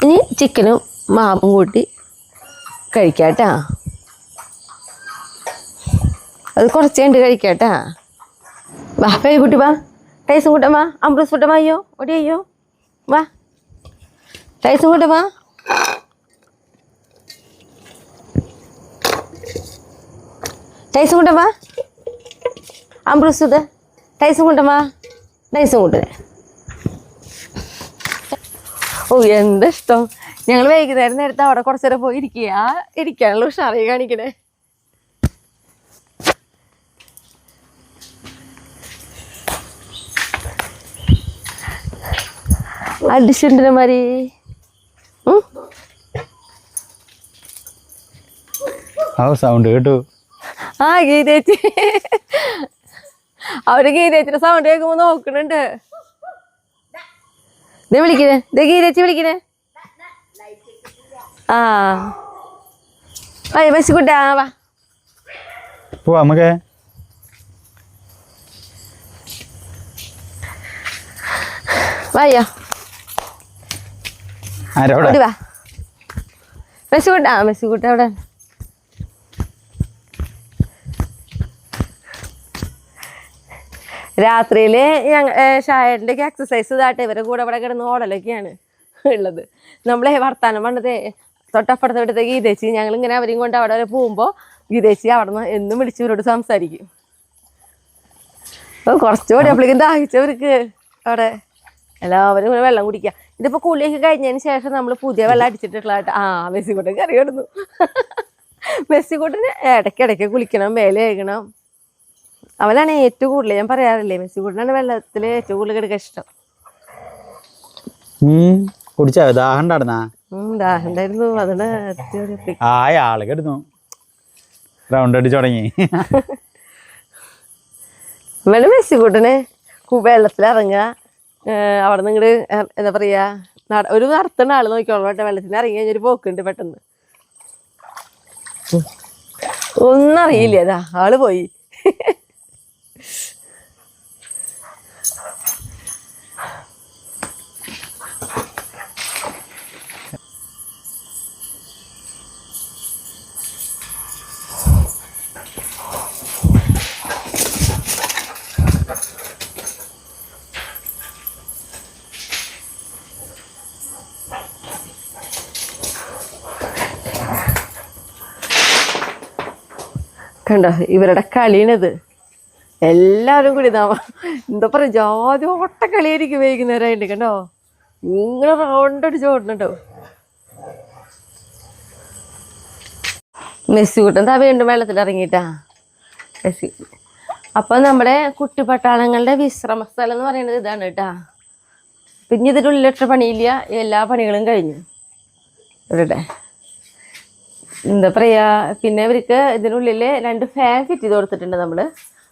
ഇനി ചിക്കനും മാവും കൂട്ടി കഴിക്കാട്ടാ. അത് കുറച്ച് കണ്ട് കഴിക്കാട്ടാ. വാ പേരുകുട്ടി വാ, ടൈസും കൂട്ടം വാ, അമ്പ്രൂസ് കൂട്ടം വായോ, ഒടിയോ വാ. ടൈസും കൂട്ടം വാ. ടൈസും കൂട്ടം വാ, അമ്പ്രൂസ് കൂട്ട. ടൈസും കൂട്ടം വാ, ടൈസും കൂട്ടേ. ഓ എന്താ ഇഷ്ടം. ഞങ്ങൾ വൈകുന്നേരം നേരത്തെ അവിടെ കുറച്ചു നേരം പോയി ഇരിക്കാനുള്ള ഉഷാറായി കാണിക്കണേ. അടിച്ചുണ്ട് മാറി. സൗണ്ട് കേട്ടു. ആ ഗീതേച്ചി, അവര് ഗീതേച്ചിയുടെ സൗണ്ട് കേൾക്കുമ്പോ നോക്കണുണ്ട്. ഇത് വിളിക്കണേ, ഇത് ഗീതേച്ചി വിളിക്കണേ. ആ ബസ്സിക്കൂട്ടാ വാ പോവാ നമുക്ക്. വായോ ആരോടെ വാ. മെസ്സിക്കൂട്ട അവിടെ. രാത്രിയില് ഷായന്റെ എക്സസൈസ് ഇതാട്ടെ ഇവരെ കൂടെ ഇവിടെ കിടന്ന് ഓടലൊക്കെയാണ് ഉള്ളത്. നമ്മളെ വർത്താനം പണ്ടത്തെ തൊട്ടപ്പുറത്തെ വീട്ടത്തെ ഗീതേച്ചി, ഞങ്ങളിങ്ങനെ അവരെയും കൊണ്ട് അവിടെ വരെ പോകുമ്പോൾ ഗീതേച്ചി അവിടെ നിന്ന് എന്നും വിളിച്ചവരോട് സംസാരിക്കും. അപ്പോൾ കുറച്ചുകൂടി അപ്പോഴേക്കും ദാഹിച്ചവർക്ക് അവിടെ എല്ലാവരും കൂടെ വെള്ളം കുടിക്കുക. ഇതിപ്പോൾ കുളിയൊക്കെ കഴിഞ്ഞതിന് ശേഷം നമ്മൾ പുതിയ വെള്ളം അടിച്ചിട്ടുള്ള മെസ്സിക്കൂട്ടൻ കറി കിടന്നു. മെസ്സിക്കൂട്ടന് ഇടയ്ക്കിടയ്ക്ക് കുളിക്കണം, മേലെ കഴുകണം. അവനാണ് ഏറ്റവും കൂടുതൽ, ഞാൻ പറയാറില്ലേ, മെസ്സിക്കൂട്ടനാണ് വെള്ളത്തിൽ ഏറ്റവും കൂടുതൽ കിടക്കാൻ ഇഷ്ടം. കുടിച്ചാ ദാഹം ഉണ്ടായിരുന്നാ? ദാഹം ഉണ്ടായിരുന്നു, അതുകൊണ്ട് ആള് കിടന്നു റൗണ്ട് അടിച്ചു തുടങ്ങി. വേണം മെസ്സിക്കൂട്ടന് വെള്ളത്തിലിറങ്ങുക, അവിടെ നിന്ന് ഇങ്ങോട്ട് എന്താ പറയാ, ഒരു നടത്തുന്ന ആള് നോക്കിയോളൂ കേട്ടോ. വെള്ളത്തിന് ഇറങ്ങി കഴിഞ്ഞൊരു പോക്കുണ്ട് പെട്ടെന്ന്. ഒന്നും അറിയില്ല, അതാ ആള് പോയി. കണ്ടോ ഇവരുടെ കളിയാണിത്. എല്ലാവരും കൂടി എന്താ പറയുക, ജാതി ഓട്ട കളിയായിരിക്കും വൈകുന്നേരമായിട്ട്. കണ്ടോ ഇങ്ങനെ റൗണ്ട് അടിച്ച് ഓടുന്നുണ്ടോ. മെസ്സിക്കൂട്ടൻ വീണ്ടും വെള്ളത്തിൽ ഇറങ്ങിയിട്ടാ മെസ്സി. അപ്പം നമ്മുടെ കുട്ടിപ്പട്ടാളങ്ങളുടെ വിശ്രമ സ്ഥലം എന്ന് പറയുന്നത് ഇതാണ് കേട്ടാ. പിന്നെ ഇതിനുള്ളിലിട്ട പണിയില്ല, എല്ലാ പണികളും കഴിഞ്ഞു ഇവിടെ. എന്താ പറയുക, പിന്നെ ഇവർക്ക് ഇതിനുള്ളിൽ 2 ഫാൻ ഫിറ്റ് ചെയ്ത് കൊടുത്തിട്ടുണ്ട് നമ്മൾ.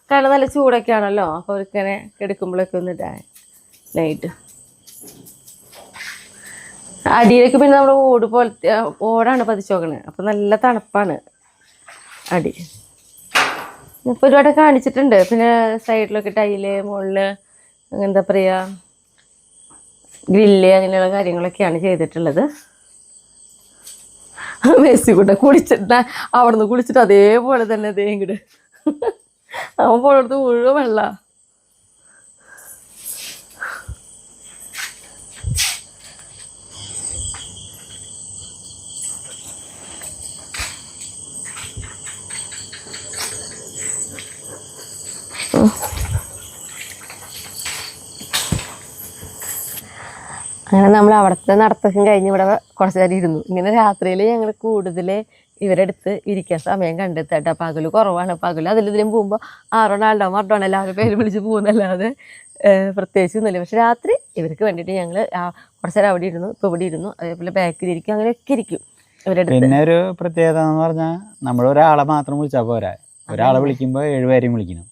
കാരണം നല്ല ചൂടൊക്കെ ആണല്ലോ, അപ്പോൾ അവർക്കിങ്ങനെ കിടക്കുമ്പോഴൊക്കെ ഒന്നിട്ടാണ്. ലൈറ്റ്. അടിയിലേക്ക് പിന്നെ നമ്മൾ ഓട് പോലത്തെ ഓടാണ് പതിച്ച് നോക്കണത്. അപ്പം നല്ല തണുപ്പാണ് അടി. ഇപ്പോൾ ഒരുപാട് കാണിച്ചിട്ടുണ്ട്. പിന്നെ സൈഡിലൊക്കെ ടൈല്, മുകളിൽ എന്താ പറയുക ഗ്രില്ല് അങ്ങനെയുള്ള കാര്യങ്ങളൊക്കെയാണ് ചെയ്തിട്ടുള്ളത്. മെസ്സി കൂടെ കുളിച്ചിട്ട് അവിടെ നിന്ന് കുളിച്ചിട്ട് അതേപോലെ തന്നെ അതേ ഇങ്ങോട്ട് അവൻ പോളടുത്ത് മുഴുവൻ വെള്ള. അങ്ങനെ നമ്മൾ അവിടുത്തെ നടത്തക്കും കഴിഞ്ഞ് ഇവിടെ കുറച്ച് നേരം ഇരുന്നു. ഇങ്ങനെ രാത്രിയിൽ ഞങ്ങൾ കൂടുതൽ ഇവരെടുത്ത് ഇരിക്കാൻ സമയം കണ്ടെത്താട്ടോ. പകല് കുറവാണ്. പകല് അതിലിതിലും പോകുമ്പോൾ 6 ആളുണ്ടാവും 8 എല്ലാവരും പേര് വിളിച്ച് പോകുന്നല്ലാതെ പ്രത്യേകിച്ച് ഒന്നുമില്ല. പക്ഷെ രാത്രി ഇവർക്ക് വേണ്ടിയിട്ട് ഞങ്ങൾ കുറച്ച് നേരം അവിടെ ഇരുന്നു. ഇപ്പോൾ ഇവിടെ ഇരുന്നു. അതേപോലെ ബാക്കിലിരിക്കും. അങ്ങനെയൊക്കെ ഇരിക്കും ഇവരെടുത്ത്. പിന്നെ ഒരു പ്രത്യേകത എന്ന് പറഞ്ഞാൽ നമ്മൾ ഒരാളെ മാത്രം വിളിച്ചാൽ പോരാ. ഒരാളെ വിളിക്കുമ്പോൾ 7 പേരെയും വിളിക്കണം.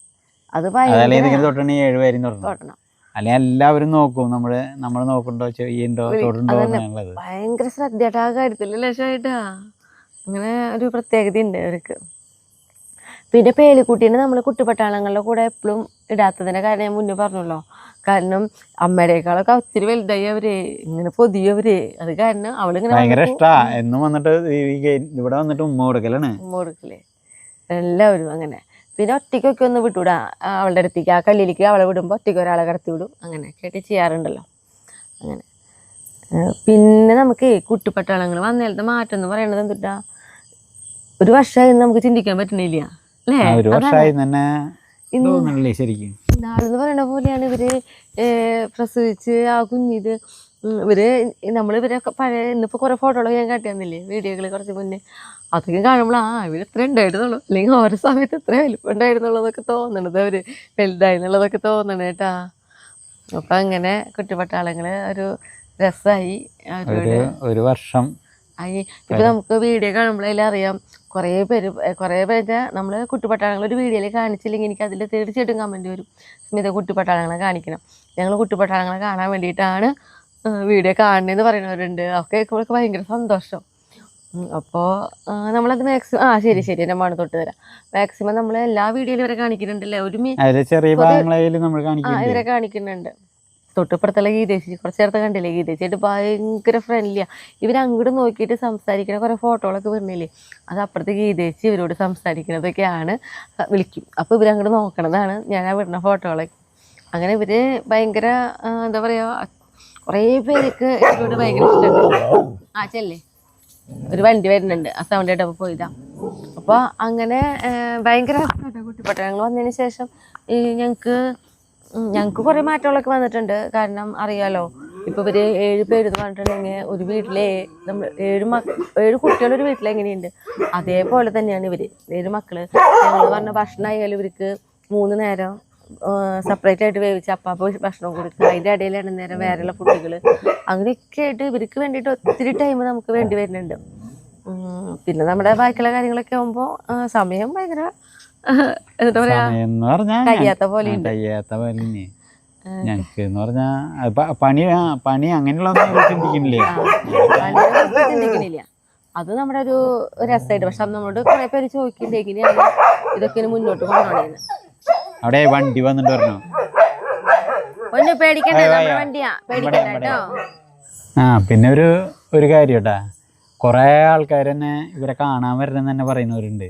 അത് തൊട്ടണെങ്കിൽ 7 പേരും തൊട്ടണം. അല്ലെങ്കിൽ എല്ലാവരും നോക്കും. നമ്മൾ നോക്കണ്ടോ ചെയ്യണ്ടോ തൊടണ്ടോ എന്നുള്ളത് ഭയങ്കര ശ്രദ്ധയായിട്ട് ആ കാര്യത്തിൽ ലക്ഷമായിട്ടാ. അങ്ങനെ ഒരു പ്രത്യേകത ഉണ്ട് അവർക്ക്. പിന്നെ പേലിക്കുട്ടീനെ നമ്മൾ കുട്ടിപ്പട്ടാളങ്ങളുടെ കൂടെ എപ്പോഴും ഇടാത്തതിൻ്റെ കാരണം ഞാൻ മുന്നേ പറഞ്ഞല്ലോ. കാരണം അമ്മയുടെക്കാളൊക്കെ ഒത്തിരി വലുതായി അവര്, ഇങ്ങനെ പൊതിയവര്. അത് കാരണം അവളിങ്ങനെ ഭയങ്കര ഇഷ്ടാ. എന്നും വന്നിട്ട് ഇവിടെ വന്നിട്ട് ഉമ്മ കൊടുക്കലാണ്. ഉമ്മ കൊടുക്കലേ എല്ലാവരും അങ്ങനെ. പിന്നെ ഒറ്റയ്ക്കൊക്കെ ഒന്ന് വിട്ടുവിടാം അവളുടെ അടുത്തേക്ക്. ആ കല്ലിലേക്ക് അവളെ വിടുമ്പോൾ ഒറ്റയ്ക്ക് ഒരാളെ കടത്തി വിടും. അങ്ങനെയൊക്കെ ആയിട്ട് ചെയ്യാറുണ്ടല്ലോ. അങ്ങനെ പിന്നെ നമുക്ക് കുട്ടിപ്പട്ടാളങ്ങൾ വന്നേലത്തെ മാറ്റം എന്ന് പറയുന്നത് എന്തിട്ടാ, ഒരു വർഷമായി നമുക്ക് ചിന്തിക്കാൻ പറ്റണില്ല അല്ലേ? ഒരു വർഷമായി തന്നെ ശരിക്കും. നാളെന്ന് പറയുന്ന പോലെയാണ് ഇവര് പ്രസവിച്ച് ആ കുഞ്ഞിത്. ഇവരൊക്കെ പഴയ ഇന്നിപ്പോൾ കുറേ ഫോട്ടോകളൊക്കെ ഞാൻ കാട്ടി തന്നില്ലേ, വീഡിയോകൾ കുറച്ച് മുന്നേ. അതൊക്കെ കാണുമ്പോൾ ഇവർ ഇത്ര ഉണ്ടായിരുന്നുള്ളൂ, അല്ലെങ്കിൽ ഓരോ സമയത്ത് ഇത്ര വലിപ്പം ഉണ്ടായിരുന്നുള്ളതൊക്കെ തോന്നണത്, അവർ വലുതായി എന്നുള്ളതൊക്കെ തോന്നണേ കേട്ടാ. അപ്പം അങ്ങനെ കുട്ടിപ്പട്ടാളങ്ങൾ ഒരു രസമായി. ഒരു വർഷം ആയി. ഇപ്പം നമുക്ക് വീഡിയോ കാണുമ്പോഴെല്ലാം അറിയാം കുറേ പേര് നമ്മൾ കുട്ടിപ്പട്ടാളങ്ങൾ ഒരു വീഡിയോയിൽ കാണിച്ചില്ലെങ്കിൽ എനിക്ക് അതിൽ തീർച്ചയായിട്ടും കമൻറ്റ് വരും, സ്മിത കുട്ടിപ്പട്ടാളങ്ങളെ കാണിക്കണം. ഞങ്ങൾ കുട്ടിപ്പട്ടാളങ്ങളെ കാണാൻ വേണ്ടിയിട്ടാണ് വീഡിയോ കാണുന്നതെന്ന് പറയുന്നവരുണ്ട്. ഒക്കെ കേൾക്കുമ്പോഴൊക്കെ ഭയങ്കര സന്തോഷം. അപ്പോൾ നമ്മളത് മാക്സിമം ശരി എൻ്റെ മണ് തൊട്ട് തരാം. മാക്സിമം നമ്മൾ എല്ലാ വീഡിയോയിലും ഇവരെ കാണിക്കുന്നുണ്ടല്ലേ. ഇവരെ കാണിക്കുന്നുണ്ട്. തൊട്ടിപ്പുറത്തുള്ള ഗീതേച്ചി കുറച്ച് നേരത്തെ കണ്ടില്ലേ, ഗീതേച്ചിയായിട്ട് ഭയങ്കര ഫ്രണ്ട്ലിയാണ്. ഇവരങ്ങോട്ട് നോക്കിയിട്ട് സംസാരിക്കുന്ന കുറേ ഫോട്ടോകളൊക്കെ വരുന്നില്ലേ, അത് അപ്പുറത്തെ ഗീതേച്ചി ഇവരോട് സംസാരിക്കുന്നതൊക്കെയാണ് വിളിക്കും. അപ്പോൾ ഇവരങ്ങോട്ട് നോക്കണതാണ് ഞാൻ ആ വിടുന്ന ഫോട്ടോകളൊക്കെ. അങ്ങനെ ഇവർ ഭയങ്കര എന്താ പറയുക, കുറേ പേർക്ക് ഇവരോട് ഭയങ്കര ഇഷ്ടമുണ്ട്. ചെല്ലേ ഒരു വണ്ടി വരുന്നുണ്ട്, ആ സൗണ്ട് ആയിട്ടപ്പോൾ പോയതാ. അപ്പോൾ അങ്ങനെ ഭയങ്കര കുട്ടിപ്പട്ടാളങ്ങൾ വന്നതിന് ശേഷം ഞങ്ങൾക്ക് കുറേ മാറ്റങ്ങളൊക്കെ വന്നിട്ടുണ്ട്. കാരണം അറിയാലോ, ഇപ്പോൾ ഇവർ 7 പേര് എന്ന് പറഞ്ഞിട്ടുണ്ടെങ്കിൽ ഒരു വീട്ടിലെ നമ്മൾ 7 കുട്ടികളൊരു വീട്ടിലെങ്ങനെയുണ്ട് അതേപോലെ തന്നെയാണ് ഇവർ 7 മക്കൾ. ഞങ്ങൾ പറഞ്ഞ ഭക്ഷണമായാലും ഇവർക്ക് 3 നേരം സെപ്പറേറ്റ് ആയിട്ട് വേവിച്ച് അപ്പാപ്പോൾ ഭക്ഷണം കൊടുക്കുക. അതിൻ്റെ ഇടയിൽ 2 നേരം വേറെയുള്ള ഫുഡുകൾ, അങ്ങനെയൊക്കെ ആയിട്ട് ഇവർക്ക് വേണ്ടിയിട്ട് ഒത്തിരി ടൈം നമുക്ക് വേണ്ടി വരുന്നുണ്ട്. പിന്നെ നമ്മുടെ ബാക്കിയുള്ള കാര്യങ്ങളൊക്കെ ആകുമ്പോൾ സമയം ഭയങ്കര എന്താ പറയാ കഴിയാത്ത പോലെ ഞങ്ങൾക്ക് എന്ന് പറഞ്ഞാൽ പണി അങ്ങനെയുള്ള ചിന്തിക്കണില്ല. അത് നമ്മുടെ ഒരു രസമായിട്ട്. പക്ഷെ നമ്മളോട് കുറെ പേര് ചോദിക്കണ്ടേ എങ്ങനെയാണ് ഇതൊക്കെ മുന്നോട്ട് കൊണ്ടുപോകണേന്ന്. അവിടെ വണ്ടി വന്നിട്ട് പറഞ്ഞു ഒന്ന് പേടിക്കണ്ടേ, നമ്മുടെ വണ്ടിയാ, പേടിക്കണ്ട കേട്ടോ. പിന്നെ ഒരു കാര്യം കേട്ടാ, കുറെ ആൾക്കാർ തന്നെ ഇവരെ കാണാൻ വരണം തന്നെ പറയുന്നവരുണ്ട്.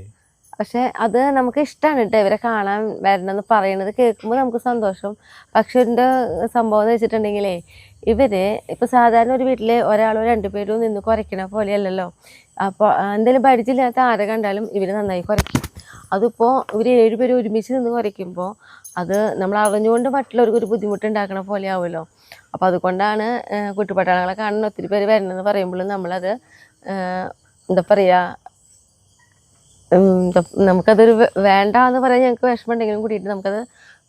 പക്ഷെ അത് നമുക്ക് ഇഷ്ടമാണ് കേട്ടോ, ഇവരെ കാണാൻ വരണമെന്ന് പറയുന്നത് കേൾക്കുമ്പോൾ നമുക്ക് സന്തോഷം. പക്ഷെ ഇതിൻ്റെ സംഭവം എന്ന് വെച്ചിട്ടുണ്ടെങ്കിലേ, ഇവര് ഇപ്പം സാധാരണ ഒരു വീട്ടിൽ ഒരാളോ 2 പേരോ നിന്ന് കുറയ്ക്കണ പോലെയല്ലല്ലോ. അപ്പോൾ എന്തെങ്കിലും പരിചയമില്ലാത്ത ആരെ കണ്ടാലും ഇവർ നന്നായി കുറയ്ക്കും. അതിപ്പോൾ ഇവർ 7 പേര് ഒരുമിച്ച് നിന്ന് കുറയ്ക്കുമ്പോൾ അത് നമ്മൾ അറിഞ്ഞുകൊണ്ട് മറ്റുള്ളവർക്ക് ഒരു ബുദ്ധിമുട്ടുണ്ടാക്കണ പോലെ ആവുമല്ലോ. അപ്പോൾ അതുകൊണ്ടാണ് കുട്ടിപ്പട്ടാളങ്ങളെ കാണുന്ന ഒത്തിരി പേര് വരണമെന്ന് പറയുമ്പോൾ നമ്മളത് എന്താ പറയുക, നമുക്കതൊരു വേണ്ട എന്ന് പറയാൻ ഞങ്ങൾക്ക് വിഷമമുണ്ടെങ്കിലും കൂടിയിട്ട് നമുക്കത്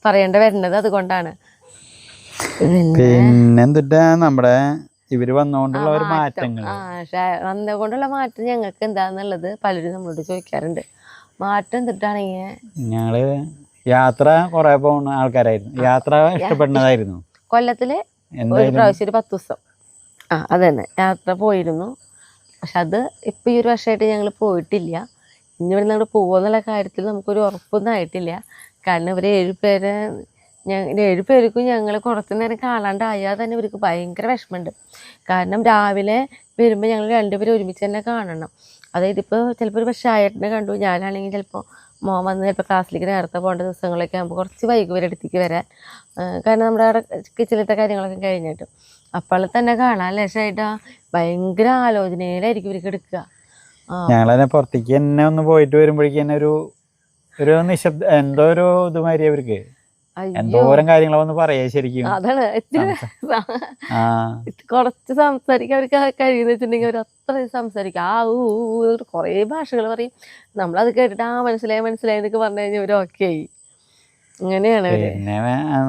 പറയേണ്ട വരുന്നത് അതുകൊണ്ടാണ്. പിന്നെന്തിട്ടാ നമ്മുടെ ഇവര് വന്നുകൊണ്ടുള്ള ഒരു മാറ്റങ്ങൾ വന്നുകൊണ്ടുള്ള മാറ്റം ഞങ്ങൾക്ക് എന്താന്നുള്ളത് പലരും നമ്മളോട് ചോദിക്കാറുണ്ട്. മാറ്റം എന്തിട്ടാണെങ്കിൽ ഞങ്ങള് യാത്ര കുറെ പോകുന്ന ആൾക്കാരായിരുന്നു. യാത്ര ഇഷ്ടപ്പെടുന്നതായിരുന്നു. കൊല്ലത്തില് ഒരു പ്രാവശ്യം ഒരു 10 ദിവസം അത് തന്നെ യാത്ര പോയിരുന്നു. പക്ഷെ അത് ഇപ്പം ഈ ഒരു വർഷമായിട്ട് ഞങ്ങൾ പോയിട്ടില്ല. ഇനി ഇവിടെ ഞങ്ങൾ പോകുമെന്നുള്ള കാര്യത്തിൽ നമുക്കൊരു ഉറപ്പൊന്നും ആയിട്ടില്ല. കാരണം ഇവർ 7 പേരെ 7 പേർക്കും ഞങ്ങൾ കുറച്ച് നേരം കാണാണ്ടായാൽ തന്നെ ഇവർക്ക് ഭയങ്കര വിഷമമുണ്ട്. കാരണം രാവിലെ വരുമ്പോൾ ഞങ്ങൾ 2 പേരും ഒരുമിച്ച് തന്നെ കാണണം. അതായത് ഇപ്പോൾ ചിലപ്പോൾ ഒരു പക്ഷേ ആയേട്ടനെ കണ്ടു, ഞാനാണെങ്കിൽ ചിലപ്പോൾ മോൻ വന്ന് ചിലപ്പോൾ ക്ലാസ്സിലേക്ക് നേരത്തെ പോകേണ്ട ദിവസങ്ങളൊക്കെ ആകുമ്പോൾ കുറച്ച് വൈകി വരെ അടുത്തേക്ക് വരാൻ. കാരണം നമ്മുടെ അവിടെ കിച്ചണിലത്തെ കാര്യങ്ങളൊക്കെ കഴിഞ്ഞിട്ട് അപ്പോൾ തന്നെ കാണാൻ ലക്ഷമായിട്ടാ ഭയങ്കര ആലോചനയിലായിരിക്കും ഇവർക്ക് എടുക്കുക. ഞങ്ങളതിനെ പുറത്തേക്ക് തന്നെ ഒന്ന് പോയിട്ട് വരുമ്പോഴേക്ക് തന്നെ ഒരു നിശബ്ദ എന്തോ ഒരു ഇതുമാതിരി അവർക്ക് എന്തോരം കാര്യങ്ങളൊന്ന് പറയാ ശരിക്കും. അതാണ് കുറച്ച് സംസാരിക്കാൻ അവർക്ക് കഴിയുന്ന വെച്ചിട്ടുണ്ടെങ്കിൽ അവർ അത്രയും സംസാരിക്കും. കുറേ ഭാഷകൾ പറയും. നമ്മളത് കേട്ടിട്ട് മനസ്സിലായി എന്നൊക്കെ പറഞ്ഞു കഴിഞ്ഞാൽ അവർ ഓക്കെ ആയി. അങ്ങനെയാണ്. പിന്നെ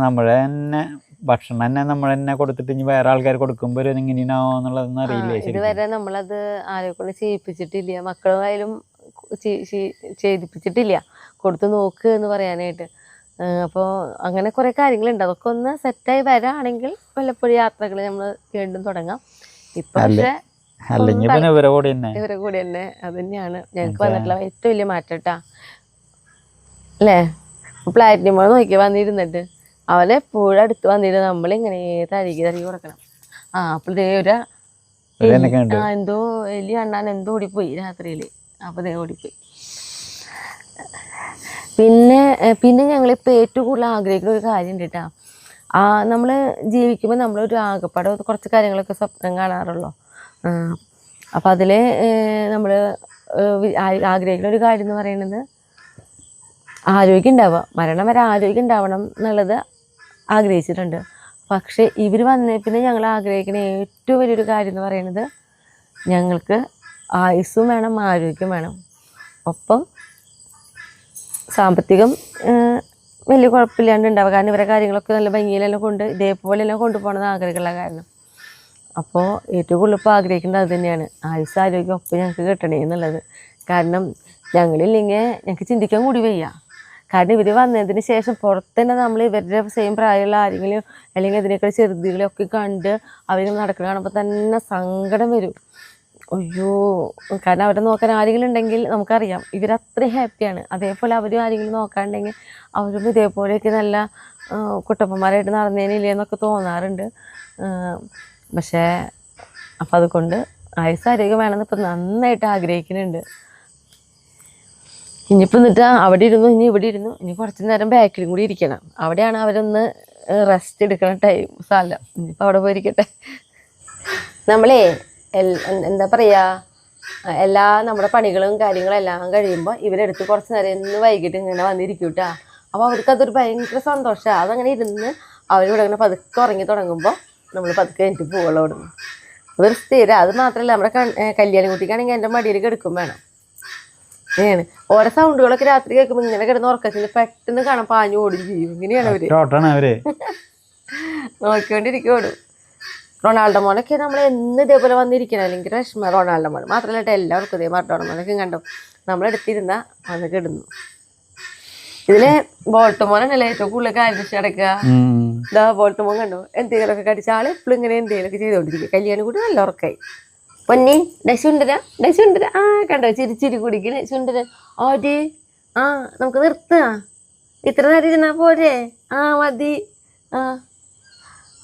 നമ്മളെ തന്നെ ഭക്ഷണം തന്നെ നമ്മൾ തന്നെ കൊടുത്തിട്ട് ഇനി വേറെ ആൾക്കാർ കൊടുക്കുമ്പോൾ എങ്ങനെയാണോ എന്നുള്ളതൊന്നും അറിയില്ല. ഇതുവരെ നമ്മളത് ആരെ കൊണ്ട് ചെയ്യിപ്പിച്ചിട്ടില്ല, മക്കളായാലും ചെയ്യിപ്പിച്ചിട്ടില്ല കൊടുത്ത് നോക്ക് എന്ന് പറയാനായിട്ട്. അപ്പോൾ അങ്ങനെ കുറേ കാര്യങ്ങളുണ്ട്. അതൊക്കെ ഒന്ന് സെറ്റായി വരാണെങ്കിൽ വല്ലപ്പോഴും യാത്രകൾ നമ്മൾ വീണ്ടും തുടങ്ങാം. ഇപ്പം പക്ഷേ ഇവരെ കൂടി തന്നെ അത് തന്നെയാണ് ഞങ്ങൾക്ക് വന്നിട്ടുള്ള ഏറ്റവും വലിയ മാറ്റം കേട്ടാ. അല്ലേ, പ്ലാറ്റിനം നോക്കി വന്നിരുന്നിട്ട് അവനെപ്പോഴും അടുത്ത് വന്നിട്ട് നമ്മളിങ്ങനെ തഴുകി കൊടുക്കണം. അപ്പോൾ ഇതേ എന്തോ എലി കണ്ടാൻ എന്തോ ഓടിപ്പോയി രാത്രിയിൽ. അപ്പോൾ ഇതേ ഓടിപ്പോയി. പിന്നെ ഞങ്ങളിപ്പോൾ ഏറ്റവും കൂടുതൽ ആഗ്രഹിക്കുന്ന ഒരു കാര്യം ഉണ്ട് കേട്ടോ. നമ്മൾ ജീവിക്കുമ്പോൾ നമ്മളൊരു ആകപ്പാടെ കുറച്ച് കാര്യങ്ങളൊക്കെ സ്വപ്നം കാണാറുള്ളൂ. അപ്പോൾ അതിൽ നമ്മൾ ആഗ്രഹിക്കുന്ന ഒരു കാര്യം എന്ന് പറയുന്നത് ആരോഗ്യം ഉണ്ടാവുക, മരണം വരെ ആരോഗ്യം ഉണ്ടാവണം എന്നുള്ളത് ആഗ്രഹിച്ചിട്ടുണ്ട്. പക്ഷേ ഇവർ വന്നേ പിന്നെ ഞങ്ങൾ ആഗ്രഹിക്കുന്ന ഏറ്റവും വലിയൊരു കാര്യം എന്ന് പറയുന്നത് ഞങ്ങൾക്ക് ആയുസ്സും വേണം, ആരോഗ്യം വേണം. ഒപ്പം സാമ്പത്തികം വലിയ കുഴപ്പമില്ലാണ്ട് ഉണ്ടാവുക. കാരണം ഇവരെ കാര്യങ്ങളൊക്കെ നല്ല ഭംഗിയിലെല്ലാം ഇതേപോലെല്ലാം കൊണ്ടുപോകണമെന്ന് ആഗ്രഹമുള്ള കാരണം. അപ്പോൾ ഏറ്റവും കൂടുതൽ ഇപ്പോൾ ആഗ്രഹിക്കേണ്ടത് അത് തന്നെയാണ്, ആയുസ് ആരോഗ്യം ഒപ്പം ഞങ്ങൾക്ക് കിട്ടണേ എന്നുള്ളത്. കാരണം ഞങ്ങളില്ലെങ്കിൽ ഞങ്ങൾക്ക് ചിന്തിക്കാൻ കൂടി വയ്യ. കാരണം ഇവർ വന്നതിന് ശേഷം പുറത്ത് തന്നെ നമ്മൾ ഇവരുടെ സെയിം പ്രായമുള്ള ആരെങ്കിലും അല്ലെങ്കിൽ ഇതിനേക്കാൾ ചെറുതികളെയൊക്കെ കണ്ട് അവരിങ്ങനെ നടക്കുന്ന കാണുമ്പോൾ തന്നെ സങ്കടം വരും. അയ്യോ, കാരണം അവരെ നോക്കാൻ ആരെങ്കിലും ഉണ്ടെങ്കിൽ നമുക്കറിയാം ഇവരത്രയും ഹാപ്പിയാണ്. അതേപോലെ അവരും ആരെങ്കിലും നോക്കാനുണ്ടെങ്കിൽ അവരും ഇതേപോലെയൊക്കെ നല്ല കുട്ടപ്പന്മാരായിട്ട് നടന്നേനില്ലേ എന്നൊക്കെ തോന്നാറുണ്ട്. പക്ഷേ അപ്പം അതുകൊണ്ട് ആയുസ് ആരോഗ്യം വേണമെന്ന് ഇപ്പം നന്നായിട്ട് ആഗ്രഹിക്കുന്നുണ്ട്. ഇനിയിപ്പോൾ എന്നിട്ട് അവിടെ ഇരുന്നു, ഇനി ഇവിടെ ഇരുന്നു, ഇനി കുറച്ച് നേരം ബാക്കിലും കൂടി ഇരിക്കണം. അവിടെയാണ് അവരൊന്ന് റെസ്റ്റ് എടുക്കണ സ്ഥലം. ഇനിയിപ്പോൾ അവിടെ പോയിരിക്കട്ടെ. നമ്മളേ എന്താ പറയുക, നമ്മുടെ പണികളും കാര്യങ്ങളും എല്ലാം കഴിയുമ്പോൾ ഇവരെടുത്ത് കുറച്ച് നേരം ഇന്ന് വൈകിട്ട് ഇങ്ങനെ വന്നിരിക്കും കേട്ടോ. അപ്പോൾ അവർക്കതൊരു ഭയങ്കര സന്തോഷമാണ്. അതങ്ങനെ ഇരുന്ന് അവരിവിടെ ഇങ്ങനെ പതുക്കെ ഉറങ്ങി തുടങ്ങുമ്പോൾ നമ്മൾ പതുക്കെ എനിക്ക് പോകുള്ളൂ അവിടുന്ന്. അതൊരു സ്ഥിരം. അത് മാത്രമല്ല നമ്മുടെ കല്യാണി കുട്ടിക്കാണെങ്കിൽ എൻ്റെ മടിയിൽ കിടക്കും വേണം. അങ്ങനെയാണ്. ഓരോ സൗണ്ടുകളൊക്കെ രാത്രി കേൾക്കുമ്പോൾ ഇങ്ങനെ കിടന്ന് ഉറക്കത്തിൽ പെട്ടെന്ന് കാണാൻ പാഞ്ഞു ഓടും ചെയ്യും. ഇങ്ങനെയാണ് അവര് നോക്കിക്കൊണ്ടിരിക്കും ഓടും. റൊണാൾഡോ മോനൊക്കെ നമ്മൾ എന്ന് ഇതേപോലെ വന്നിരിക്കണം, അല്ലെങ്കിൽ വിഷമം. റൊണാൾഡോ മോൻ മാത്രമല്ല കേട്ടോ, എല്ലാവർക്കും ഇതേ മറഡോണ മോനൊക്കെ കണ്ടോ നമ്മളെടുത്തിരുന്ന വന്ന് കിടന്നു. ഇതില് ബോൾട്ടമോനല്ലേ ഏറ്റവും കൂടുതൽ കാര്യം കിടക്കുക. ഇതാ ബോൾട്ടമോൻ കണ്ടോ, എന്തെങ്കിലുമൊക്കെ കടിച്ച ആള് എപ്പോഴും ഇങ്ങനെ എന്തെങ്കിലുമൊക്കെ ചെയ്തോണ്ടിരിക്കും. കല്യാണം കൂടി നല്ല ഉറക്കായി. പൊന്നി ഡശുണ്ടര കണ്ടോ ചിരിച്ചിരി കുടിക്കണേ ചുണ്ടര. ഓര് നമുക്ക് നിർത്തുക, ഇത്ര നേരം ഇരുന്നാ പോരെ, മതി.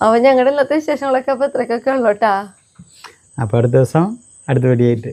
അപ്പോൾ ഞങ്ങളുടെ ഇന്നത്തെ വിശേഷങ്ങളൊക്കെ അപ്പോൾ ഇത്രയൊക്കെ ഉള്ളൂ കേട്ടാ. അപ്പോൾ അടുത്ത ദിവസം അടുത്ത വീഡിയോ ആയിട്ട്